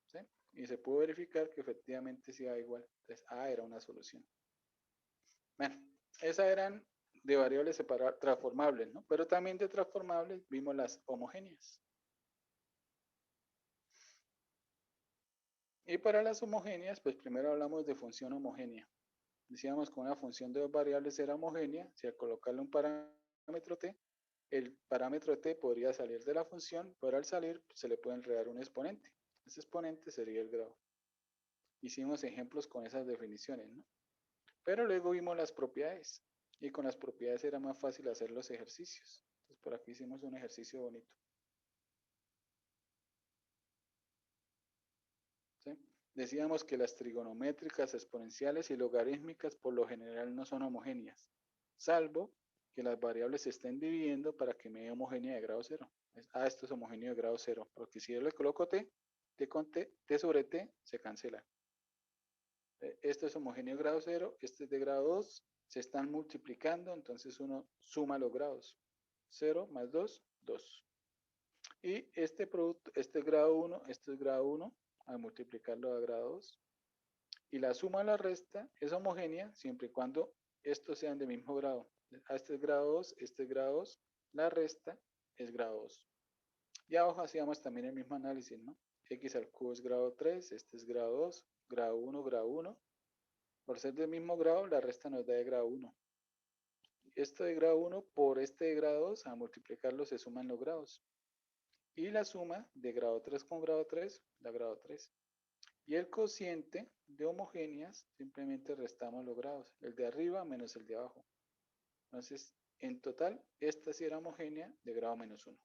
¿Sí? Y se pudo verificar que efectivamente sí da igual. Entonces, era una solución. Bueno, esas eran de variables separadas, transformables, ¿no? Pero también de transformables vimos las homogéneas. Y para las homogéneas, pues primero hablamos de función homogénea. Decíamos que una función de dos variables era homogénea, si al colocarle un parámetro t, el parámetro t podría salir de la función, pero al salir se le puede enredar un exponente. Ese exponente sería el grado. Hicimos ejemplos con esas definiciones, ¿no? Pero luego vimos las propiedades, y con las propiedades era más fácil hacer los ejercicios. Entonces por aquí hicimos un ejercicio bonito. ¿Sí? Decíamos que las trigonométricas, exponenciales y logarítmicas por lo general no son homogéneas, salvo que las variables se estén dividiendo para que me dé homogénea de grado 0. Esto es homogéneo de grado 0, porque si yo le coloco t con t sobre t se cancela. Esto es homogéneo de grado 0, este es de grado 2, se están multiplicando, entonces uno suma los grados. 0 más 2, 2. Y este producto, este es grado 1, este es grado 1, al multiplicarlo a grado 2. Y la suma a la resta es homogénea siempre y cuando estos sean de mismo grado. Este es grado 2, este es grado 2, la resta es grado 2. Y abajo hacíamos también el mismo análisis, ¿no? X al cubo es grado 3, este es grado 2, grado 1, grado 1. Por ser del mismo grado, la resta nos da de grado 1. Esto de grado 1 por este de grado 2, a multiplicarlo se suman los grados. Y la suma de grado 3 con grado 3 da grado 3. Y el cociente de homogéneas, simplemente restamos los grados. El de arriba menos el de abajo. Entonces, en total, esta sí era homogénea de grado menos 1.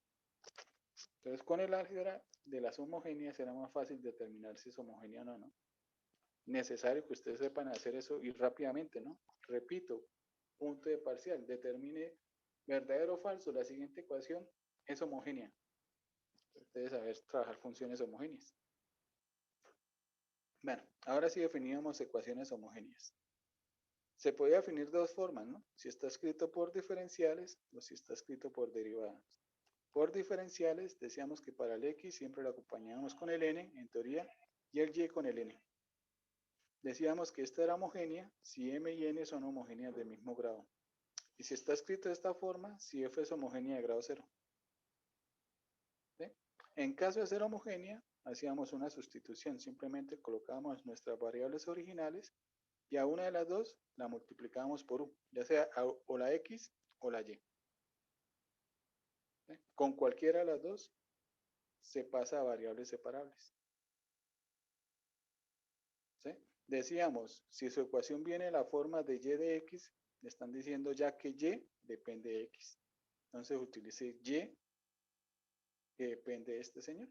Entonces, con el álgebra de las homogéneas será más fácil determinar si es homogénea o no. Necesario que ustedes sepan hacer eso y rápidamente, ¿no? Repito, punto de parcial. Determine verdadero o falso. La siguiente ecuación es homogénea. Ustedes saber trabajar funciones homogéneas. Bueno, ahora sí definíamos ecuaciones homogéneas. Se puede definir de dos formas, ¿no? Si está escrito por diferenciales o si está escrito por derivadas. Por diferenciales, decíamos que para el x siempre lo acompañábamos con el n, en teoría, y el y con el n. Decíamos que esta era homogénea si m y n son homogéneas del mismo grado. Y si está escrito de esta forma, si f es homogénea de grado 0. ¿Sí? En caso de ser homogénea, hacíamos una sustitución. Simplemente colocábamos nuestras variables originales y a una de las dos la multiplicábamos por u, ya sea o la x o la y. ¿Sí? Con cualquiera de las dos se pasa a variables separables. ¿Sí? Decíamos, si su ecuación viene en la forma de y de x, le están diciendo ya que y depende de x. Entonces utilice y que depende de este señor.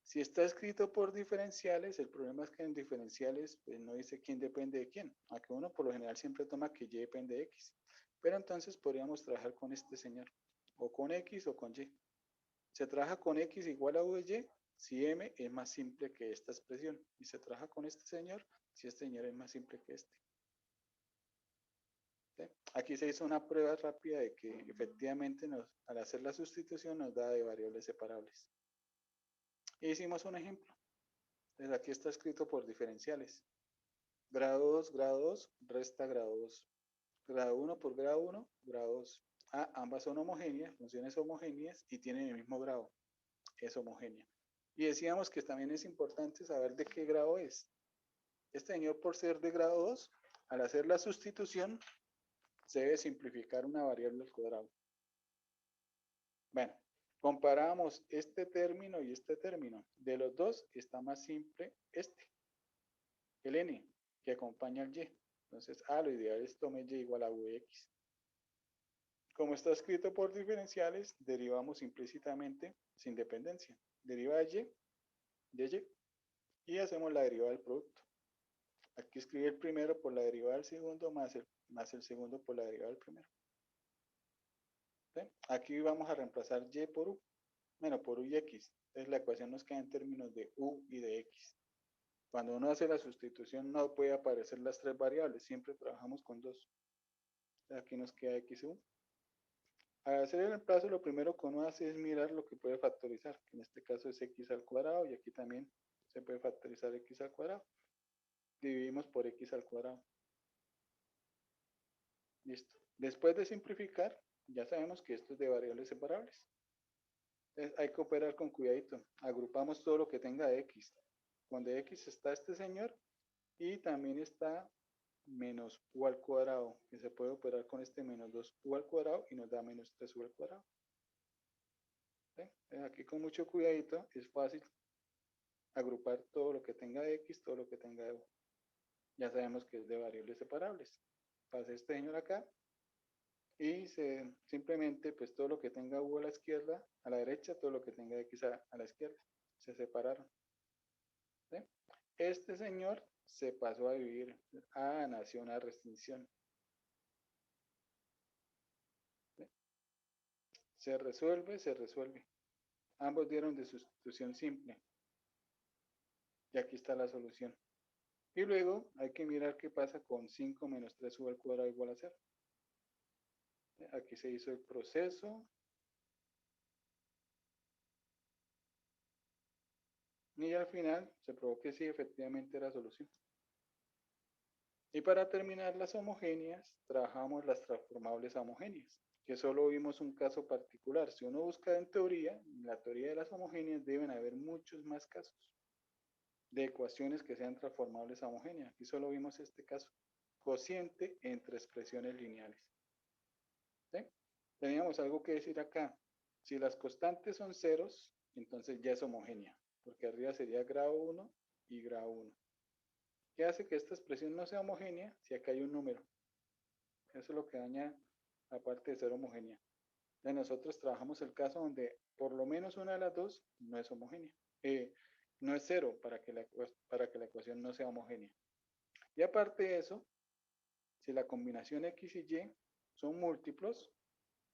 Si está escrito por diferenciales, el problema es que en diferenciales pues, no dice quién depende de quién, aunque uno por lo general siempre toma que y depende de x. Pero entonces podríamos trabajar con este señor, o con x o con y. Se trabaja con x igual a u de y si m es más simple que esta expresión, y se trabaja con este señor si este señor es más simple que este. ¿Sí? Aquí se hizo una prueba rápida de que efectivamente al hacer la sustitución nos da de variables separables. E hicimos un ejemplo. Entonces aquí está escrito por diferenciales. Grado 2 resta grado 2. Grado 1 por grado 1, grado 2. Ah, ambas son homogéneas, funciones homogéneas y tienen el mismo grado. Es homogénea. Y decíamos que también es importante saber de qué grado es. Este señor, por ser de grado 2, al hacer la sustitución, se debe simplificar una variable al cuadrado. Bueno, comparamos este término y este término. De los dos está más simple este, el n, que acompaña al y. Entonces, lo ideal es tome y igual a u de x. Como está escrito por diferenciales, derivamos implícitamente sin dependencia. Deriva de y hacemos la derivada del producto. Aquí escribe el primero por la derivada del segundo más el segundo por la derivada del primero. ¿Sí? Aquí vamos a reemplazar y por u. Bueno, por u y x. Entonces la ecuación nos queda en términos de u y de x. Cuando uno hace la sustitución no puede aparecer las tres variables, siempre trabajamos con dos. Aquí nos queda x y u. Al hacer el reemplazo, lo primero que uno hace es mirar lo que puede factorizar, que en este caso es x al cuadrado, y aquí también se puede factorizar x al cuadrado. Dividimos por x al cuadrado. Listo. Después de simplificar, ya sabemos que esto es de variables separables. Entonces hay que operar con cuidadito. Agrupamos todo lo que tenga de x. Con de x está este señor y también está menos u al cuadrado, que se puede operar con este menos 2u al cuadrado y nos da menos 3u al cuadrado. ¿Sí? Aquí con mucho cuidadito es fácil agrupar todo lo que tenga de x, todo lo que tenga de u. Ya sabemos que es de variables separables. Pasa este señor acá y simplemente pues todo lo que tenga u a la izquierda, a la derecha, todo lo que tenga x a la izquierda. Se separaron. ¿Sí? Este señor se pasó a vivir, nació una restricción. ¿Sí? Se resuelve, se resuelve. Ambos dieron de sustitución simple. Y aquí está la solución. Y luego hay que mirar qué pasa con 5 menos 3u al cuadrado igual a 0. Aquí se hizo el proceso. Y al final se probó que sí, efectivamente era solución. Y para terminar las homogéneas, trabajamos las transformables homogéneas, que solo vimos un caso particular. Si uno busca en teoría, en la teoría de las homogéneas deben haber muchos más casos de ecuaciones que sean transformables a homogéneas. Aquí solo vimos este caso, cociente entre expresiones lineales. ¿Sí? Teníamos algo que decir acá. Si las constantes son ceros, entonces ya es homogénea, porque arriba sería grado 1 y grado 1. ¿Qué hace que esta expresión no sea homogénea? Si acá hay un número. Eso es lo que daña la parte de ser homogénea. Entonces nosotros trabajamos el caso donde por lo menos una de las dos no es homogénea. No es cero para que la ecuación no sea homogénea. Y aparte de eso, si la combinación x y y son múltiplos,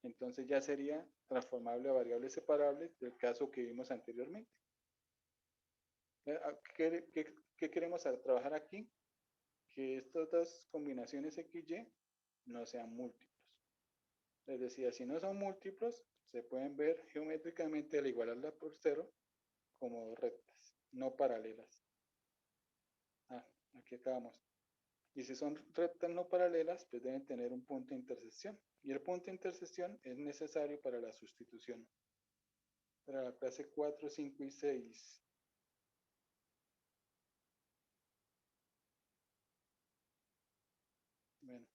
entonces ya sería transformable a variables separables del caso que vimos anteriormente. ¿Qué queremos trabajar aquí? que estas dos combinaciones XY no sean múltiplos. Les decía, si no son múltiplos, se pueden ver geométricamente al igualarla por cero como rectas, no paralelas. Aquí acabamos. Y si son rectas no paralelas, pues deben tener un punto de intersección. Y el punto de intersección es necesario para la sustitución. Para la clase 4, 5 y 6. Bueno.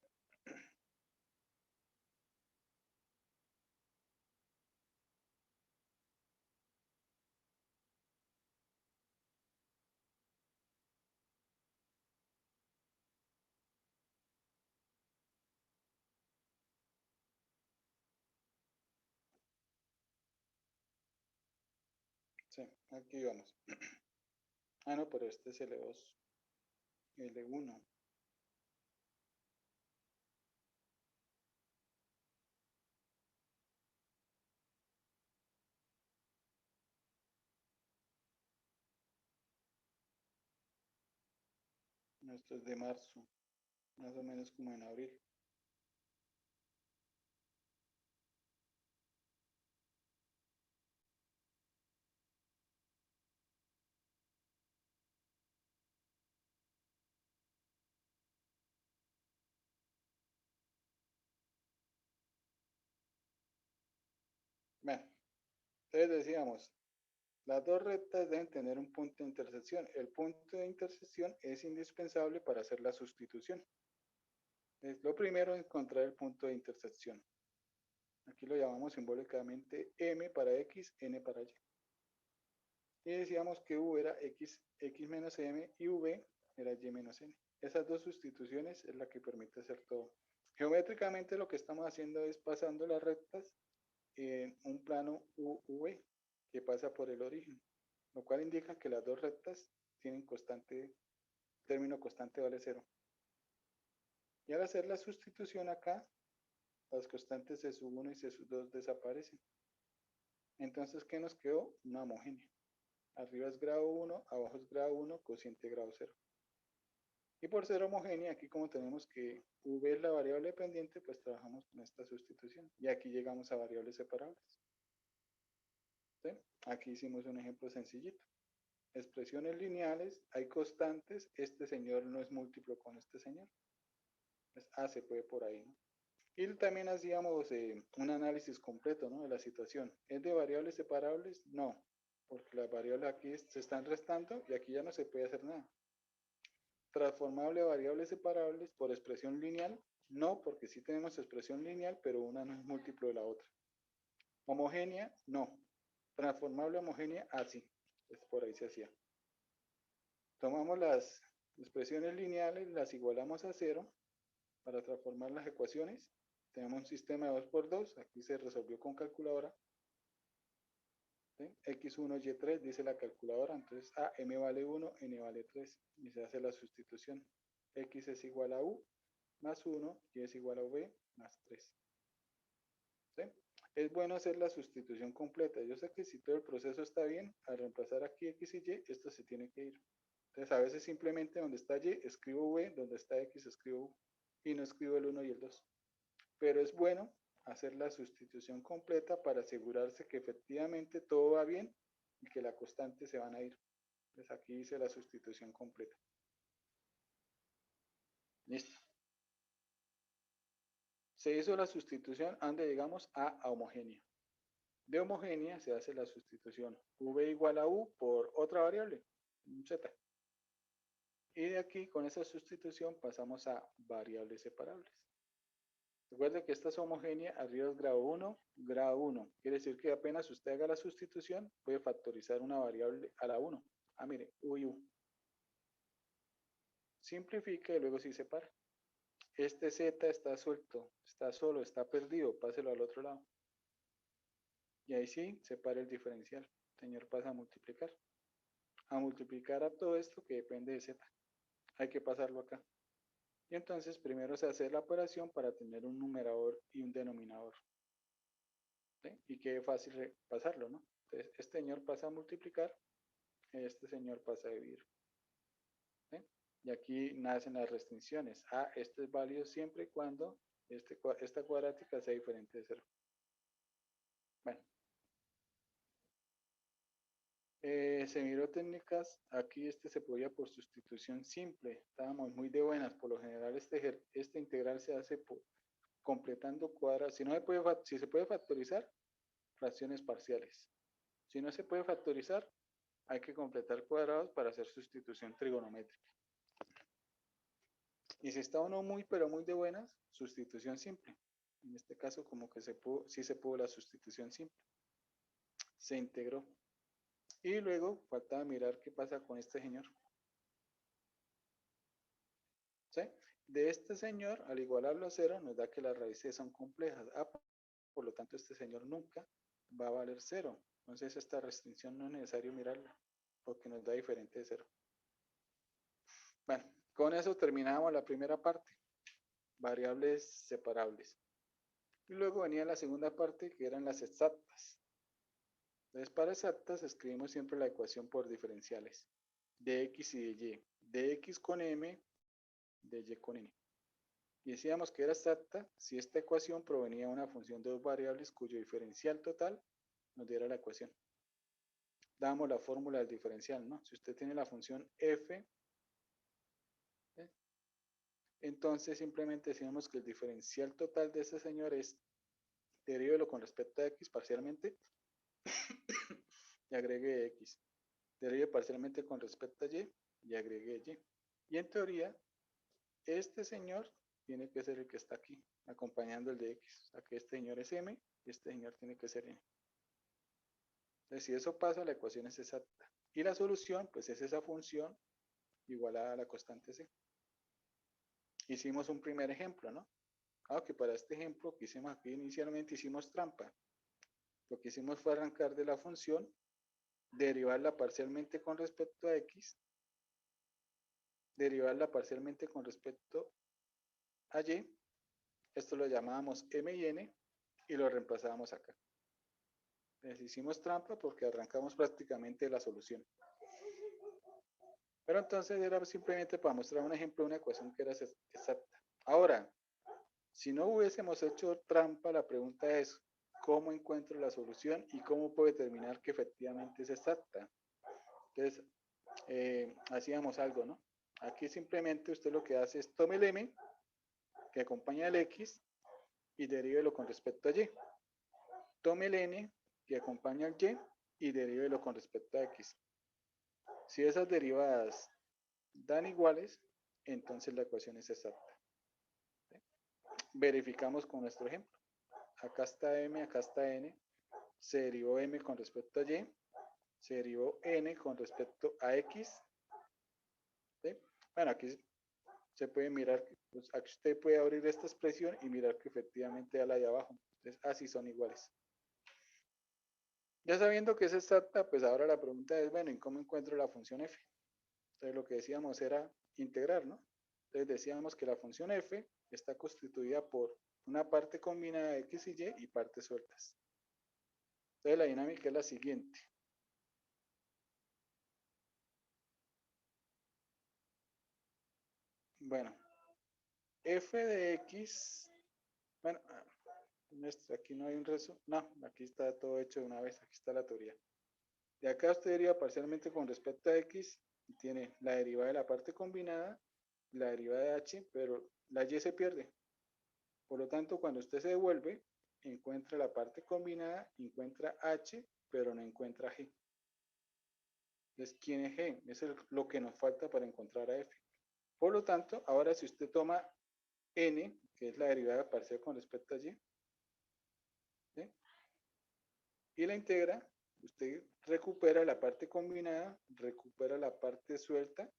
Sí, aquí vamos. No, pero este es L2. L1. Esto es de marzo, más o menos como en abril. Bueno, entonces decíamos, las dos rectas deben tener un punto de intersección. El punto de intersección es indispensable para hacer la sustitución. Es lo primero, encontrar el punto de intersección. Aquí lo llamamos simbólicamente M para X, N para Y. Y decíamos que U era X menos M y V era Y menos N. Esas dos sustituciones es la que permite hacer todo. Geométricamente lo que estamos haciendo es pasando las rectas en un plano UV que pasa por el origen, lo cual indica que las dos rectas tienen término constante vale cero. Y al hacer la sustitución acá, las constantes C sub 1 y C sub 2 desaparecen. Entonces, ¿qué nos quedó? Una homogénea. Arriba es grado 1, abajo es grado 1, cociente grado 0. Y por ser homogénea, aquí como tenemos que V es la variable dependiente, pues trabajamos con esta sustitución. Y aquí llegamos a variables separables. ¿Sí? Aquí hicimos un ejemplo sencillito. Expresiones lineales, hay constantes, este señor no es múltiplo con este señor. Pues se puede por ahí, ¿no? Y también hacíamos un análisis completo, ¿no?, de la situación. ¿Es de variables separables? No, porque las variables aquí se están restando y aquí ya no se puede hacer nada. Transformable a variables separables por expresión lineal, no, porque sí tenemos expresión lineal, pero una no es múltiplo de la otra. Homogénea, no. Transformable a homogénea, sí. Pues por ahí se hacía. Tomamos las expresiones lineales, las igualamos a cero para transformar las ecuaciones. Tenemos un sistema de 2×2, aquí se resolvió con calculadora. ¿Sí? X1, Y3, dice la calculadora, entonces M vale 1, N vale 3, y se hace la sustitución. X es igual a U más 1, Y es igual a V más 3. ¿Sí? Es bueno hacer la sustitución completa. Yo sé que si todo el proceso está bien, al reemplazar aquí X y Y, esto se tiene que ir. Entonces a veces simplemente donde está Y escribo V, donde está X escribo U, y no escribo el 1 y el 2. Pero es bueno hacer la sustitución completa para asegurarse que efectivamente todo va bien y que la constante se van a ir. Entonces aquí hice la sustitución completa. Listo. Se hizo la sustitución donde llegamos a homogénea. De homogénea se hace la sustitución V igual a U por otra variable, Z. Y de aquí, con esa sustitución, pasamos a variables separables. Recuerde que esta es homogénea, arriba es grado 1, grado 1. Quiere decir que apenas usted haga la sustitución, puede factorizar una variable a la 1. Mire, U y U. Simplifica y luego sí separa. Este Z está suelto, está solo, está perdido, páselo al otro lado. Y ahí sí, separa el diferencial. El señor pasa a multiplicar. A multiplicar a todo esto que depende de Z. Hay que pasarlo acá. Y entonces primero se hace la operación para tener un numerador y un denominador. ¿Sí? Y quede fácil pasarlo, ¿no? Entonces, este señor pasa a multiplicar, este señor pasa a dividir. ¿Sí? Y aquí nacen las restricciones. Esto es válido siempre y cuando esta cuadrática sea diferente de 0. Bueno, se miró técnicas. Aquí se podía por sustitución simple. Estábamos muy de buenas. Por lo general este integral se hace completando cuadras. Si se puede factorizar, fracciones parciales. Si no se puede factorizar, hay que completar cuadrados para hacer sustitución trigonométrica. Y si está uno muy, pero muy de buenas, sustitución simple. En este caso, como que sí se pudo la sustitución simple. Se integró. Y luego faltaba mirar qué pasa con este señor. ¿Sí? De este señor, al igualarlo a 0, nos da que las raíces son complejas. Por lo tanto, este señor nunca va a valer 0. Entonces, esta restricción no es necesario mirarla, porque nos da diferente de 0. Bueno, con eso terminamos la primera parte. Variables separables. Y luego venía la segunda parte, que eran las exactas. Entonces, para exactas escribimos siempre la ecuación por diferenciales de x y de y, de x con m, de y con n. Y decíamos que era exacta si esta ecuación provenía de una función de dos variables cuyo diferencial total nos diera la ecuación. Damos la fórmula del diferencial, ¿no? Si usted tiene la función f, entonces simplemente decimos que el diferencial total de ese señor es deríbelo con respecto a x parcialmente y agregue x. Derive parcialmente con respecto a y y agregue y. Y en teoría, este señor tiene que ser el que está aquí, acompañando el de x. O sea que este señor es m y este señor tiene que ser n. Entonces, si eso pasa, la ecuación es exacta. Y la solución, pues es esa función igualada a la constante c. Hicimos un primer ejemplo, ¿no? Aunque para este ejemplo que hicimos aquí inicialmente hicimos trampa. Lo que hicimos fue arrancar de la función, derivarla parcialmente con respecto a x, derivarla parcialmente con respecto a y, esto lo llamábamos m y n, y lo reemplazábamos acá. Les hicimos trampa porque arrancamos prácticamente la solución. Pero entonces era simplemente para mostrar un ejemplo de una ecuación que era exacta. Ahora, si no hubiésemos hecho trampa, la pregunta es, ¿cómo encuentro la solución y cómo puedo determinar que efectivamente es exacta? Entonces, hacíamos algo, ¿no? Aquí simplemente usted lo que hace es tome el m, que acompaña el x, y derívelo con respecto a y. Tome el n, que acompaña al y derívelo con respecto a x. Si esas derivadas dan iguales, entonces la ecuación es exacta. ¿Sí? Verificamos con nuestro ejemplo. Acá está m, acá está n. Se derivó m con respecto a y. Se derivó n con respecto a x. ¿Sí? Bueno, aquí se puede mirar, pues aquí usted puede abrir esta expresión y mirar que efectivamente a la de abajo. Entonces, así son iguales. Ya sabiendo que es exacta, pues ahora la pregunta es, bueno, ¿y cómo encuentro la función f? Entonces lo que decíamos era integrar, ¿no? Entonces decíamos que la función f está constituida por una parte combinada de x y y partes sueltas. Entonces la dinámica es la siguiente. Bueno, f de x, bueno, aquí no hay un resumen, no, aquí está todo hecho de una vez, aquí está la teoría. De acá usted deriva parcialmente con respecto a x, y tiene la derivada de la parte combinada, la derivada de h, pero la y se pierde. Por lo tanto, cuando usted se devuelve, encuentra la parte combinada, encuentra h, pero no encuentra g. Entonces, ¿quién es g? Eso es lo que nos falta para encontrar a f. Por lo tanto, ahora si usted toma n, que es la derivada parcial con respecto a y, ¿sí? Y la integra, usted recupera la parte combinada, recupera la parte suelta,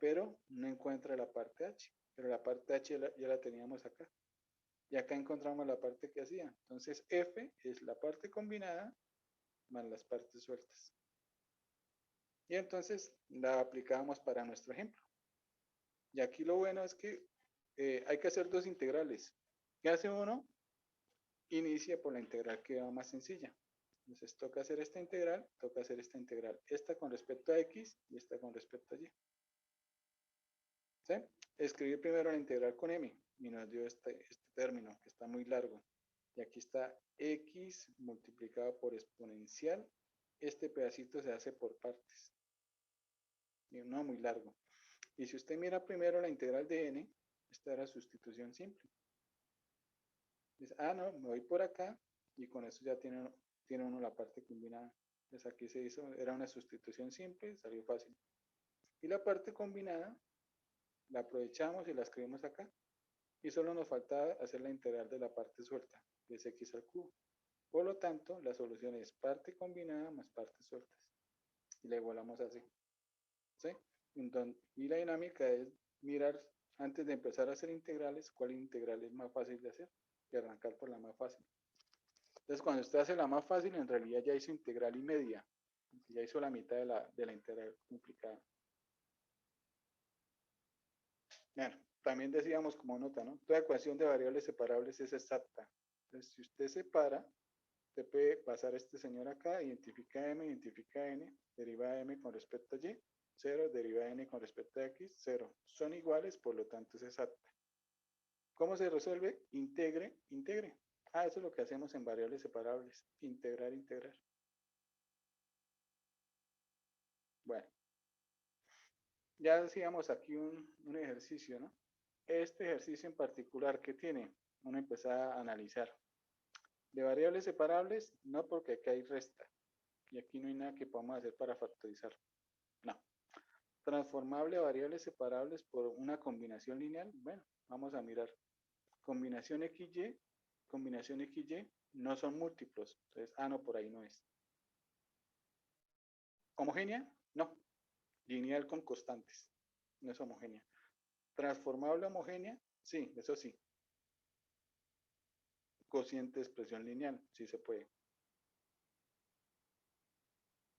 pero no encuentra la parte h. Pero la parte h ya la teníamos acá. Y acá encontramos la parte que hacía. Entonces, f es la parte combinada más las partes sueltas. Y entonces la aplicamos para nuestro ejemplo. Y aquí lo bueno es que hay que hacer dos integrales. ¿Qué hace uno? Inicia por la integral que va más sencilla. Entonces toca hacer esta integral, toca hacer esta integral. Esta con respecto a x y esta con respecto a y. ¿Sí? Escribir primero la integral con m y nos dio este término que está muy largo. Y aquí está x multiplicado por exponencial. Este pedacito se hace por partes. Y no muy largo. Y si usted mira primero la integral de n, esta era sustitución simple. Dice, no, me voy por acá y con eso ya tiene uno la parte combinada. Entonces aquí se hizo, era una sustitución simple, salió fácil. Y la parte combinada la aprovechamos y la escribimos acá. Y solo nos faltaba hacer la integral de la parte suelta, que es x al cubo. Por lo tanto, la solución es parte combinada más partes sueltas. Y la igualamos así. ¿Sí? Entonces, y la dinámica es mirar, antes de empezar a hacer integrales, cuál integral es más fácil de hacer y arrancar por la más fácil. Entonces, cuando usted hace la más fácil, en realidad ya hizo integral y media. Ya hizo la mitad de la integral complicada. Bueno, también decíamos como nota, ¿no? Toda ecuación de variables separables es exacta. Entonces, si usted separa, usted puede pasar a este señor acá, identifica m, identifica n, deriva m con respecto a y, 0, deriva n con respecto a x, 0. Son iguales, por lo tanto es exacta. ¿Cómo se resuelve? Integre, integre. Eso es lo que hacemos en variables separables. Integrar, integrar. Bueno, ya hacíamos aquí un ejercicio, ¿no? Este ejercicio en particular, ¿qué tiene? Uno empezaba a analizar. De variables separables, no, porque acá hay resta. Y aquí no hay nada que podamos hacer para factorizar. No. Transformable a variables separables por una combinación lineal. Bueno, vamos a mirar. Combinación XY no son múltiplos. Entonces, no, por ahí no es. ¿Homogénea? No. Lineal con constantes. No es homogénea. ¿Transformable homogénea? Sí, eso sí. Cociente de expresión lineal, sí se puede.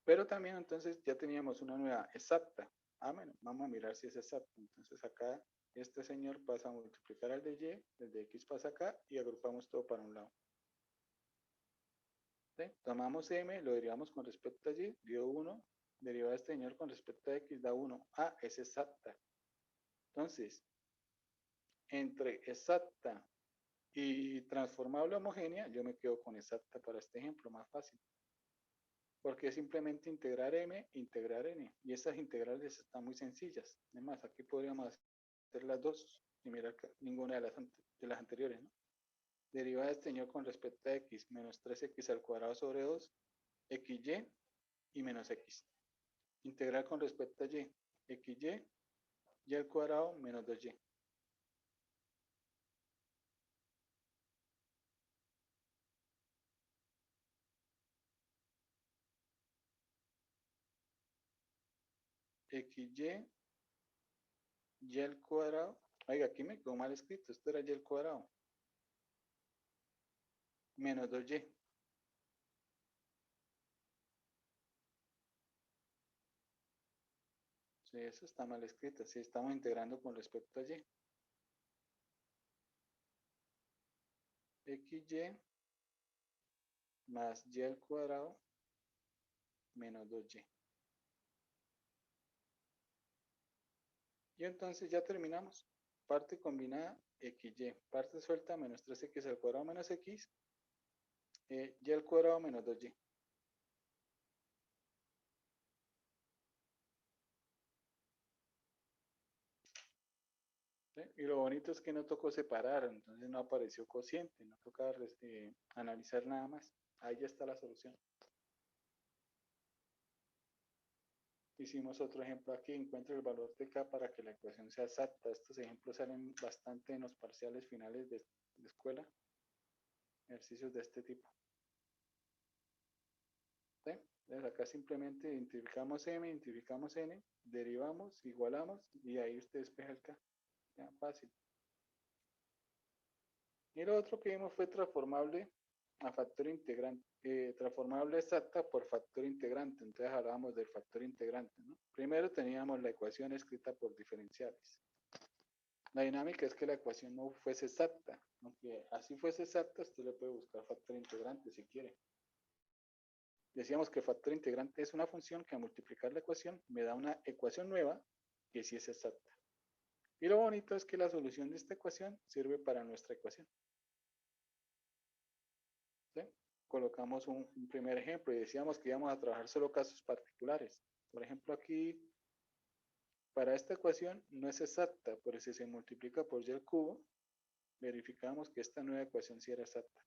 Pero también entonces ya teníamos una nueva exacta. Bueno, vamos a mirar si es exacta. Entonces acá este señor pasa a multiplicar al de y, el de x pasa acá y agrupamos todo para un lado. ¿Sí? Tomamos m, lo derivamos con respecto a y, dio 1, deriva este señor con respecto a x, da 1. Es exacta. Entonces, entre exacta y transformable homogénea, yo me quedo con exacta para este ejemplo, más fácil. Porque es simplemente integrar m, integrar n. Y esas integrales están muy sencillas. Además, aquí podríamos hacer las dos y mirar ninguna de las anteriores, ¿no? Deriva de este señor con respecto a x, menos 3x al cuadrado sobre 2, xy y menos x. Integrar con respecto a y, xy, y al cuadrado menos 2y. xy, y al cuadrado. Oiga, aquí me quedó mal escrito. Esto era y al cuadrado. Menos 2y. Sí, eso está mal escrito. Sí, estamos integrando con respecto a y. xy más y al cuadrado menos 2y. Y entonces ya terminamos. Parte combinada xy. Parte suelta menos 3x al cuadrado menos x. Y al cuadrado menos 2y. ¿Sí? Y lo bonito es que no tocó separar, entonces no apareció cociente, no toca analizar nada más. Ahí ya está la solución. Hicimos otro ejemplo aquí, encuentra el valor de k para que la ecuación sea exacta. Estos ejemplos salen bastante en los parciales finales de escuela, ejercicios de este tipo. ¿Sí? Entonces acá simplemente identificamos m, identificamos n, derivamos, igualamos y ahí usted despeja el k. Ya, fácil. Y lo otro que vimos fue transformable a factor integrante, transformable exacta por factor integrante. Entonces hablábamos del factor integrante, ¿no? Primero teníamos la ecuación escrita por diferenciales. La dinámica es que la ecuación no fuese exacta. Aunque así fuese exacta, usted le puede buscar factor integrante si quiere. Decíamos que factor integrante es una función que al multiplicar la ecuación me da una ecuación nueva que sí es exacta. Y lo bonito es que la solución de esta ecuación sirve para nuestra ecuación. ¿Sí? Colocamos un primer ejemplo y decíamos que íbamos a trabajar solo casos particulares. Por ejemplo, aquí, para esta ecuación no es exacta, pero si se multiplica por y al cubo, verificamos que esta nueva ecuación sí era exacta.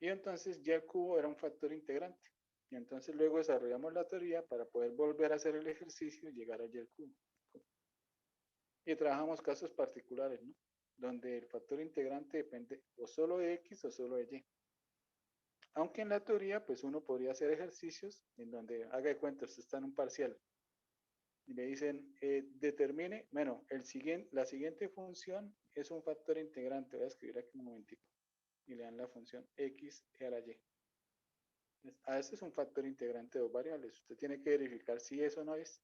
Y entonces y al cubo era un factor integrante. Y entonces luego desarrollamos la teoría para poder volver a hacer el ejercicio y llegar a y al cubo. Y trabajamos casos particulares, ¿no? Donde el factor integrante depende o solo de x o solo de y. Aunque en la teoría, pues uno podría hacer ejercicios en donde haga de cuenta, usted está en un parcial y le dicen, determine, bueno, la siguiente función es un factor integrante. Voy a escribir aquí un momentico. Y le dan la función x a la y. A este es un factor integrante de dos variables. Usted tiene que verificar si eso no es.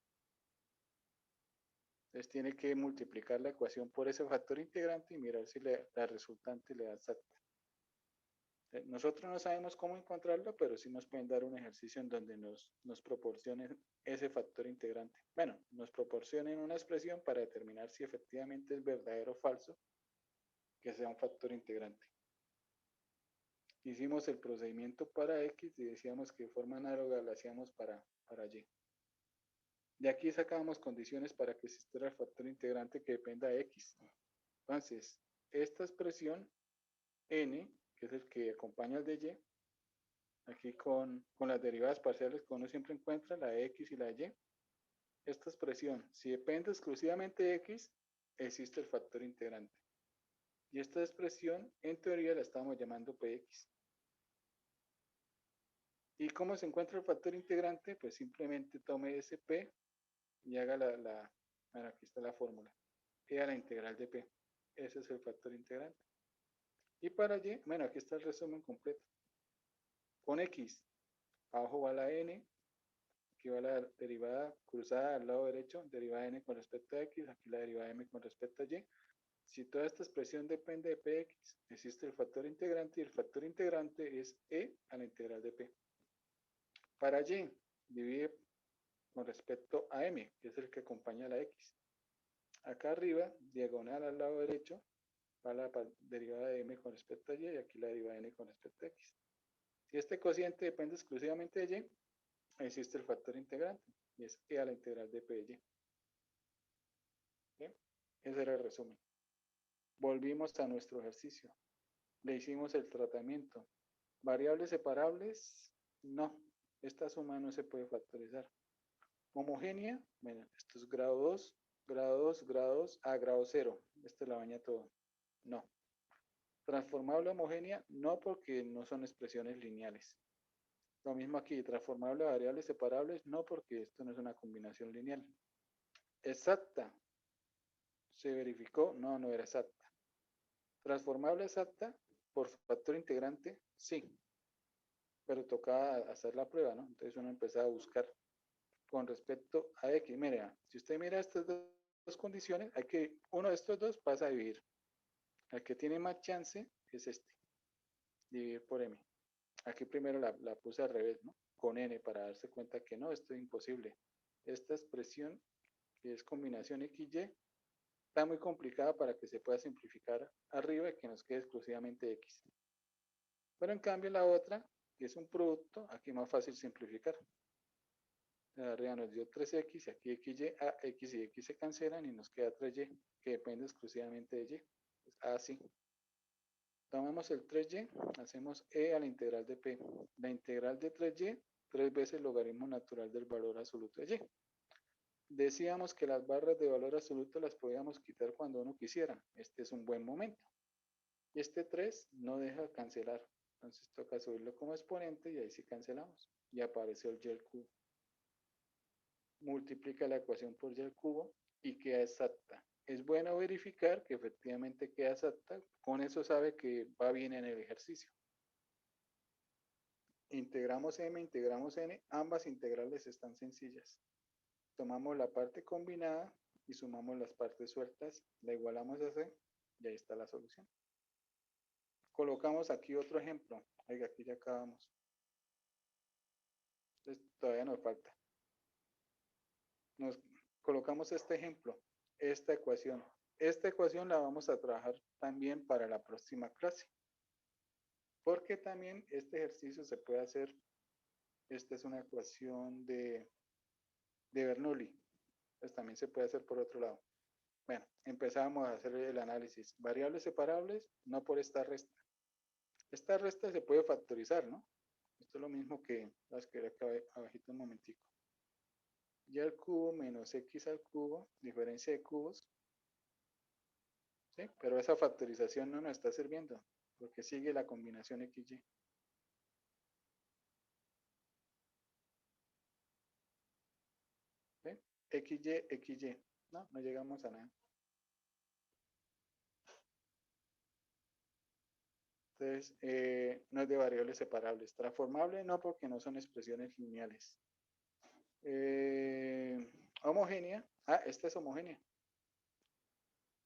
Entonces tiene que multiplicar la ecuación por ese factor integrante y mirar si la resultante le da exacta. Nosotros no sabemos cómo encontrarlo, pero sí nos pueden dar un ejercicio en donde nos proporcionen ese factor integrante. Bueno, nos proporcionen una expresión para determinar si efectivamente es verdadero o falso que sea un factor integrante. Hicimos el procedimiento para X y decíamos que de forma análoga lo hacíamos para Y. De aquí sacábamos condiciones para que existiera el factor integrante que dependa de X. Entonces, esta expresión N, que es el que acompaña al de Y, aquí con las derivadas parciales que uno siempre encuentra, la de X y la de Y, esta expresión, si depende exclusivamente de X, existe el factor integrante. Y esta expresión, en teoría, la estamos llamando Px. ¿Y cómo se encuentra el factor integrante? Pues simplemente tome ese P y haga bueno, aquí está la fórmula, E a la integral de P. Ese es el factor integrante. Y para Y, bueno, aquí está el resumen completo. Con X, abajo va la N, aquí va la derivada cruzada al lado derecho, derivada N con respecto a X, aquí la derivada M con respecto a Y. Si toda esta expresión depende de Px, existe el factor integrante y el factor integrante es E a la integral de P. Para Y, divide con respecto a M, que es el que acompaña a la X. Acá arriba, diagonal al lado derecho, va la derivada de M con respecto a Y y aquí la derivada de N con respecto a X. Si este cociente depende exclusivamente de Y, existe el factor integrante y es E a la integral de P de Y. ¿Bien? Ese era el resumen. Volvimos a nuestro ejercicio. Le hicimos el tratamiento. Variables separables, no. Esta suma no se puede factorizar. Homogénea, bueno, esto es grado 2, grado 2, grado 2, a grado 0. Esto la baña todo. No. Transformable homogénea, no, porque no son expresiones lineales. Lo mismo aquí, transformable a variables separables, no, porque esto no es una combinación lineal. Exacta, se verificó, no, no era exacta. Transformable exacta por factor integrante, sí, pero tocaba hacer la prueba, ¿no? Entonces uno empezaba a buscar con respecto a X. Mira, si usted mira estas dos condiciones, uno de estos dos pasa a dividir. El que tiene más chance es este, dividir por M. Aquí primero la puse al revés, ¿no? Con N para darse cuenta que no, esto es imposible. Esta expresión, que es combinación XY, está muy complicada para que se pueda simplificar arriba y que nos quede exclusivamente X. Pero en cambio la otra, que es un producto, aquí es más fácil simplificar. Arriba nos dio 3X y aquí XY, X y X se cancelan y nos queda 3Y, que depende exclusivamente de Y. Así. Tomamos el 3y, hacemos e a la integral de p. La integral de 3y, 3 veces el logaritmo natural del valor absoluto de y. Decíamos que las barras de valor absoluto las podíamos quitar cuando uno quisiera. Este es un buen momento. Y este 3 no deja cancelar. Entonces toca subirlo como exponente y ahí sí cancelamos. Y apareció el y al cubo. Multiplica la ecuación por y al cubo y queda exacta. Es bueno verificar que efectivamente queda exacta. Con eso sabe que va bien en el ejercicio. Integramos m, integramos n, ambas integrales están sencillas. Tomamos la parte combinada y sumamos las partes sueltas, la igualamos a c y ahí está la solución. Colocamos aquí otro ejemplo. Oiga, aquí ya acabamos. Entonces todavía nos falta. Nos colocamos este ejemplo. esta ecuación. Esta ecuación la vamos a trabajar también para la próxima clase. Porque también este ejercicio se puede hacer, esta es una ecuación de Bernoulli, pues también se puede hacer por otro lado. Bueno, empezamos a hacer el análisis. Variables separables, no por esta resta. Esta resta se puede factorizar, ¿no? Esto es lo mismo que las que acá abajito un momentico. Y al cubo menos x al cubo, diferencia de cubos. ¿Sí? Pero esa factorización no nos está sirviendo, porque sigue la combinación XY. ¿Sí? XY, XY. No, no llegamos a nada. Entonces, no es de variables separables. Transformable no, porque no son expresiones lineales. Homogénea. Ah, esta es homogénea.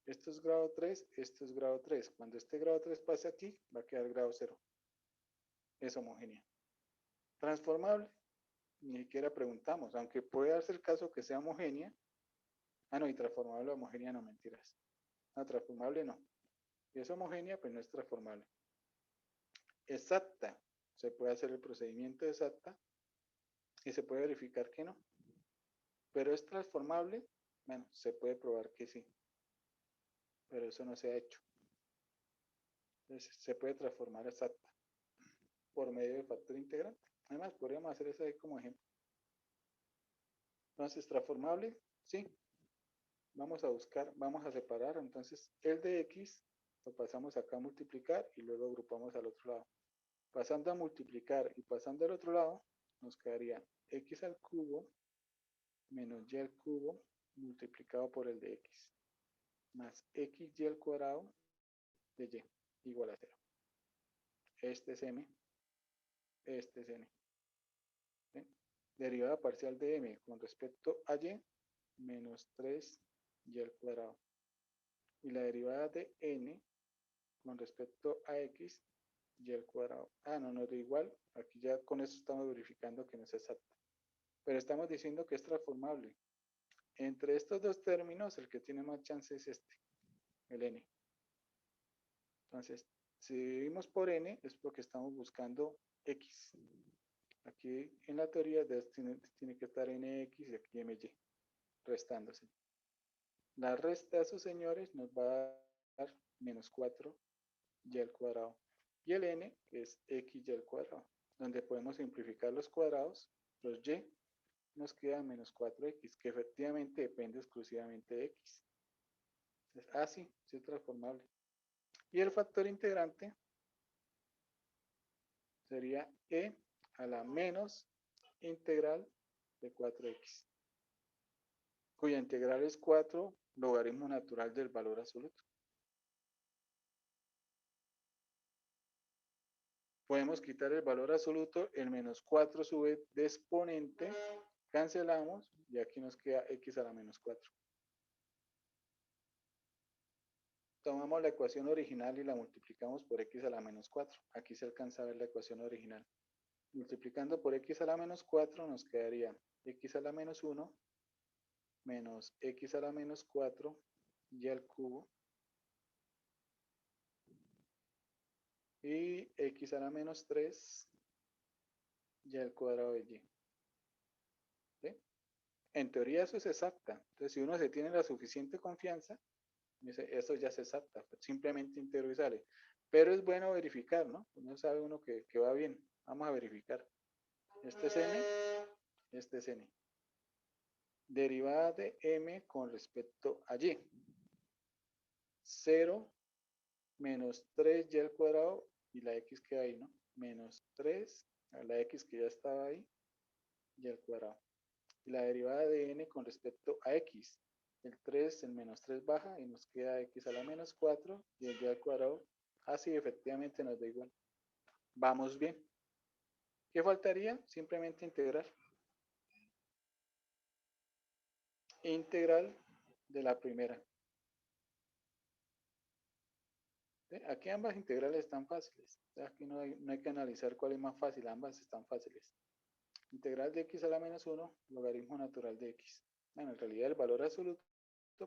Esto es grado 3, esto es grado 3. Cuando este grado 3 pase aquí, va a quedar grado 0. Es homogénea. Transformable, ni siquiera preguntamos, aunque puede darse el caso que sea homogénea. Ah, no, y transformable, homogénea, no, mentiras. No, transformable no. Si es homogénea, pues no es transformable. Exacta, se puede hacer el procedimiento exacta y se puede verificar que no. Pero es transformable, bueno, se puede probar que sí. Pero eso no se ha hecho. Entonces, se puede transformar exacta por medio de factor integrante. Además, podríamos hacer eso ahí como ejemplo. Entonces, transformable, sí. Vamos a buscar, vamos a separar. Entonces, el de x lo pasamos acá a multiplicar y luego agrupamos al otro lado. Pasando a multiplicar y pasando al otro lado, nos quedaría x al cubo menos y al cubo multiplicado por el de x más xy al cuadrado de y igual a 0. Este es m, este es n. ¿Sí? Derivada parcial de m con respecto a y menos 3y al cuadrado. Y la derivada de n con respecto a x y al cuadrado. Ah, no nos da igual. Aquí ya con eso estamos verificando que no es exacto. Pero estamos diciendo que es transformable. Entre estos dos términos, el que tiene más chance es este, el n. Entonces, si dividimos por n, es porque estamos buscando x. Aquí en la teoría tiene que estar nx y aquí my, restándose. La resta de sus señores nos va a dar menos 4y al cuadrado. Y el n es xy al cuadrado, donde podemos simplificar los cuadrados, los y, nos queda menos 4x, que efectivamente depende exclusivamente de x. Entonces, sí, sí es transformable. Y el factor integrante sería e a la menos integral de 4x, cuya integral es 4 logaritmo natural del valor absoluto. Podemos quitar el valor absoluto, el menos 4 sube de exponente, cancelamos y aquí nos queda x a la menos 4. Tomamos la ecuación original y la multiplicamos por x a la menos 4. Aquí se alcanza a ver la ecuación original. Multiplicando por x a la menos 4 nos quedaría x a la menos 1 menos x a la menos 4 y al cubo y x a la menos 3 y al cuadrado de y. ¿Sí? En teoría eso es exacta. Entonces si uno se tiene la suficiente confianza, dice, eso ya es exacta. Simplemente integro y sale. Pero es bueno verificar, ¿no? Uno sabe uno que va bien. Vamos a verificar. Este es n, este es n. Derivada de m con respecto a y. 0 menos 3y al cuadrado y la x queda ahí, ¿no? Menos 3 a la x que ya estaba ahí y al cuadrado. Y la derivada de n con respecto a x. El 3, el menos 3 baja y nos queda x a la menos 4 y el y al cuadrado. Así efectivamente nos da igual. Vamos bien. ¿Qué faltaría? Simplemente integrar. Integral de la primera. ¿Sí? Aquí ambas integrales están fáciles. Aquí no hay que analizar cuál es más fácil. Ambas están fáciles. Integral de x a la menos 1, logaritmo natural de x. Bueno, en realidad el valor absoluto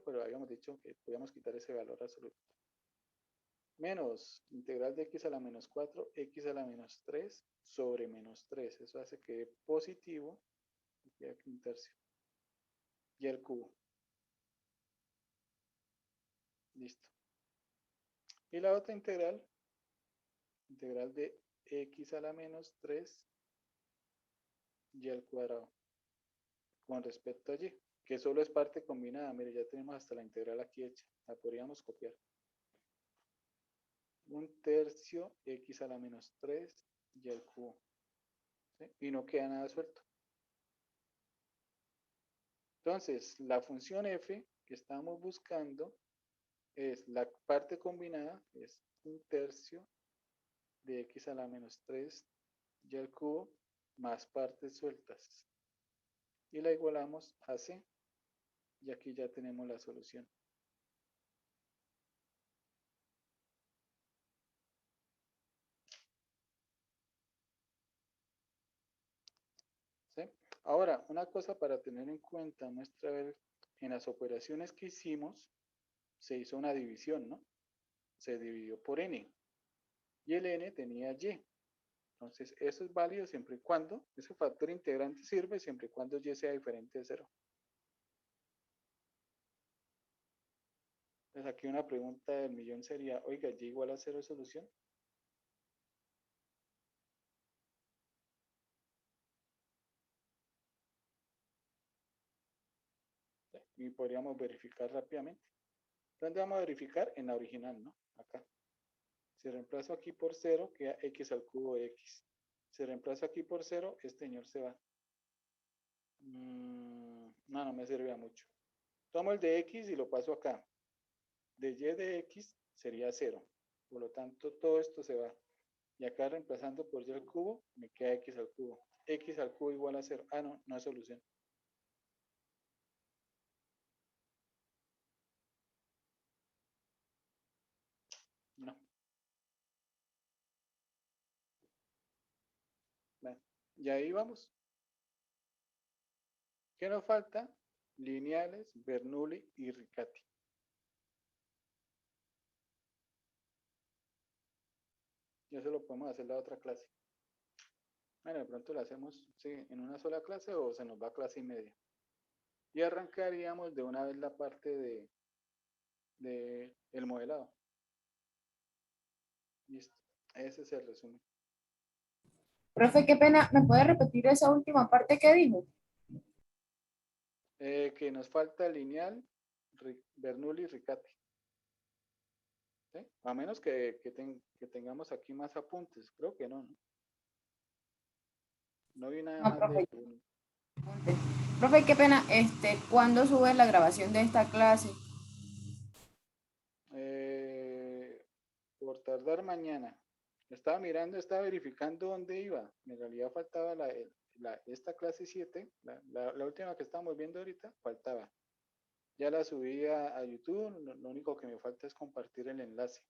pero habíamos dicho que podíamos quitar ese valor absoluto. Menos integral de x a la menos 4, x a la menos 3 sobre menos 3. Eso hace que dé positivo, y aquí un tercio. Y el cubo. Listo. Y la otra integral de x a la menos 3 y al cuadrado. Con respecto a y, que solo es parte combinada. Mire, ya tenemos hasta la integral aquí hecha. La podríamos copiar. Un tercio x a la menos 3 y al cubo. ¿Sí? Y no queda nada suelto. Entonces, la función f que estamos buscando es la parte combinada, es un tercio de x a la menos 3 y al cubo más partes sueltas. Y la igualamos a c. Y aquí ya tenemos la solución. ¿Sí? Ahora, una cosa para tener en cuenta, muestra ver, en las operaciones que hicimos, se hizo una división, ¿no? Se dividió por n. Y el n tenía y. Entonces, eso es válido siempre y cuando, ese factor integrante sirve siempre y cuando y sea diferente de 0. Entonces, aquí una pregunta del millón sería, oiga, ¿y igual a 0 es solución? ¿Sí? Y podríamos verificar rápidamente. ¿Dónde vamos a verificar? En la original, ¿no? Acá. Si reemplazo aquí por 0, queda x al cubo de x. Si reemplazo aquí por 0, este señor se va. No me servía mucho. Tomo el de x y lo paso acá. De y de x sería 0. Por lo tanto, todo esto se va. Y acá reemplazando por y al cubo, me queda x al cubo. X al cubo igual a 0. Ah, no, no es solución. No. Bueno, y ahí vamos. ¿Qué nos falta? Lineales, Bernoulli y Riccati. Y eso lo podemos hacer en la otra clase. Bueno, de pronto lo hacemos ¿sí? En una sola clase o se nos va a clase y media. Y arrancaríamos de una vez la parte de el modelado. Listo. Ese es el resumen. Profe, qué pena, ¿me puede repetir esa última parte que dijo? Que nos falta lineal, Bernoulli y Riccati. ¿Sí? A menos que tengamos aquí más apuntes. Creo que no, ¿no? No vi nada No, más de profe. uno. Profe, qué pena, ¿cuándo sube la grabación de esta clase? Por tardar mañana. Estaba mirando, estaba verificando dónde iba. En realidad faltaba esta clase 7, la última que estamos viendo ahorita, faltaba. Ya la subí a YouTube, lo único que me falta es compartir el enlace.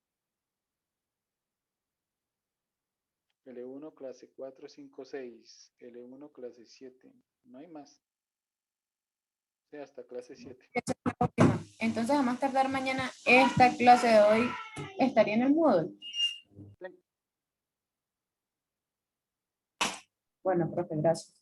L1 clase 4, 5, 6, L1 clase 7, no hay más. O sea, hasta clase 7. Entonces, a más tardar mañana, esta clase de hoy estaría en el módulo. Sí. Bueno, profe, gracias.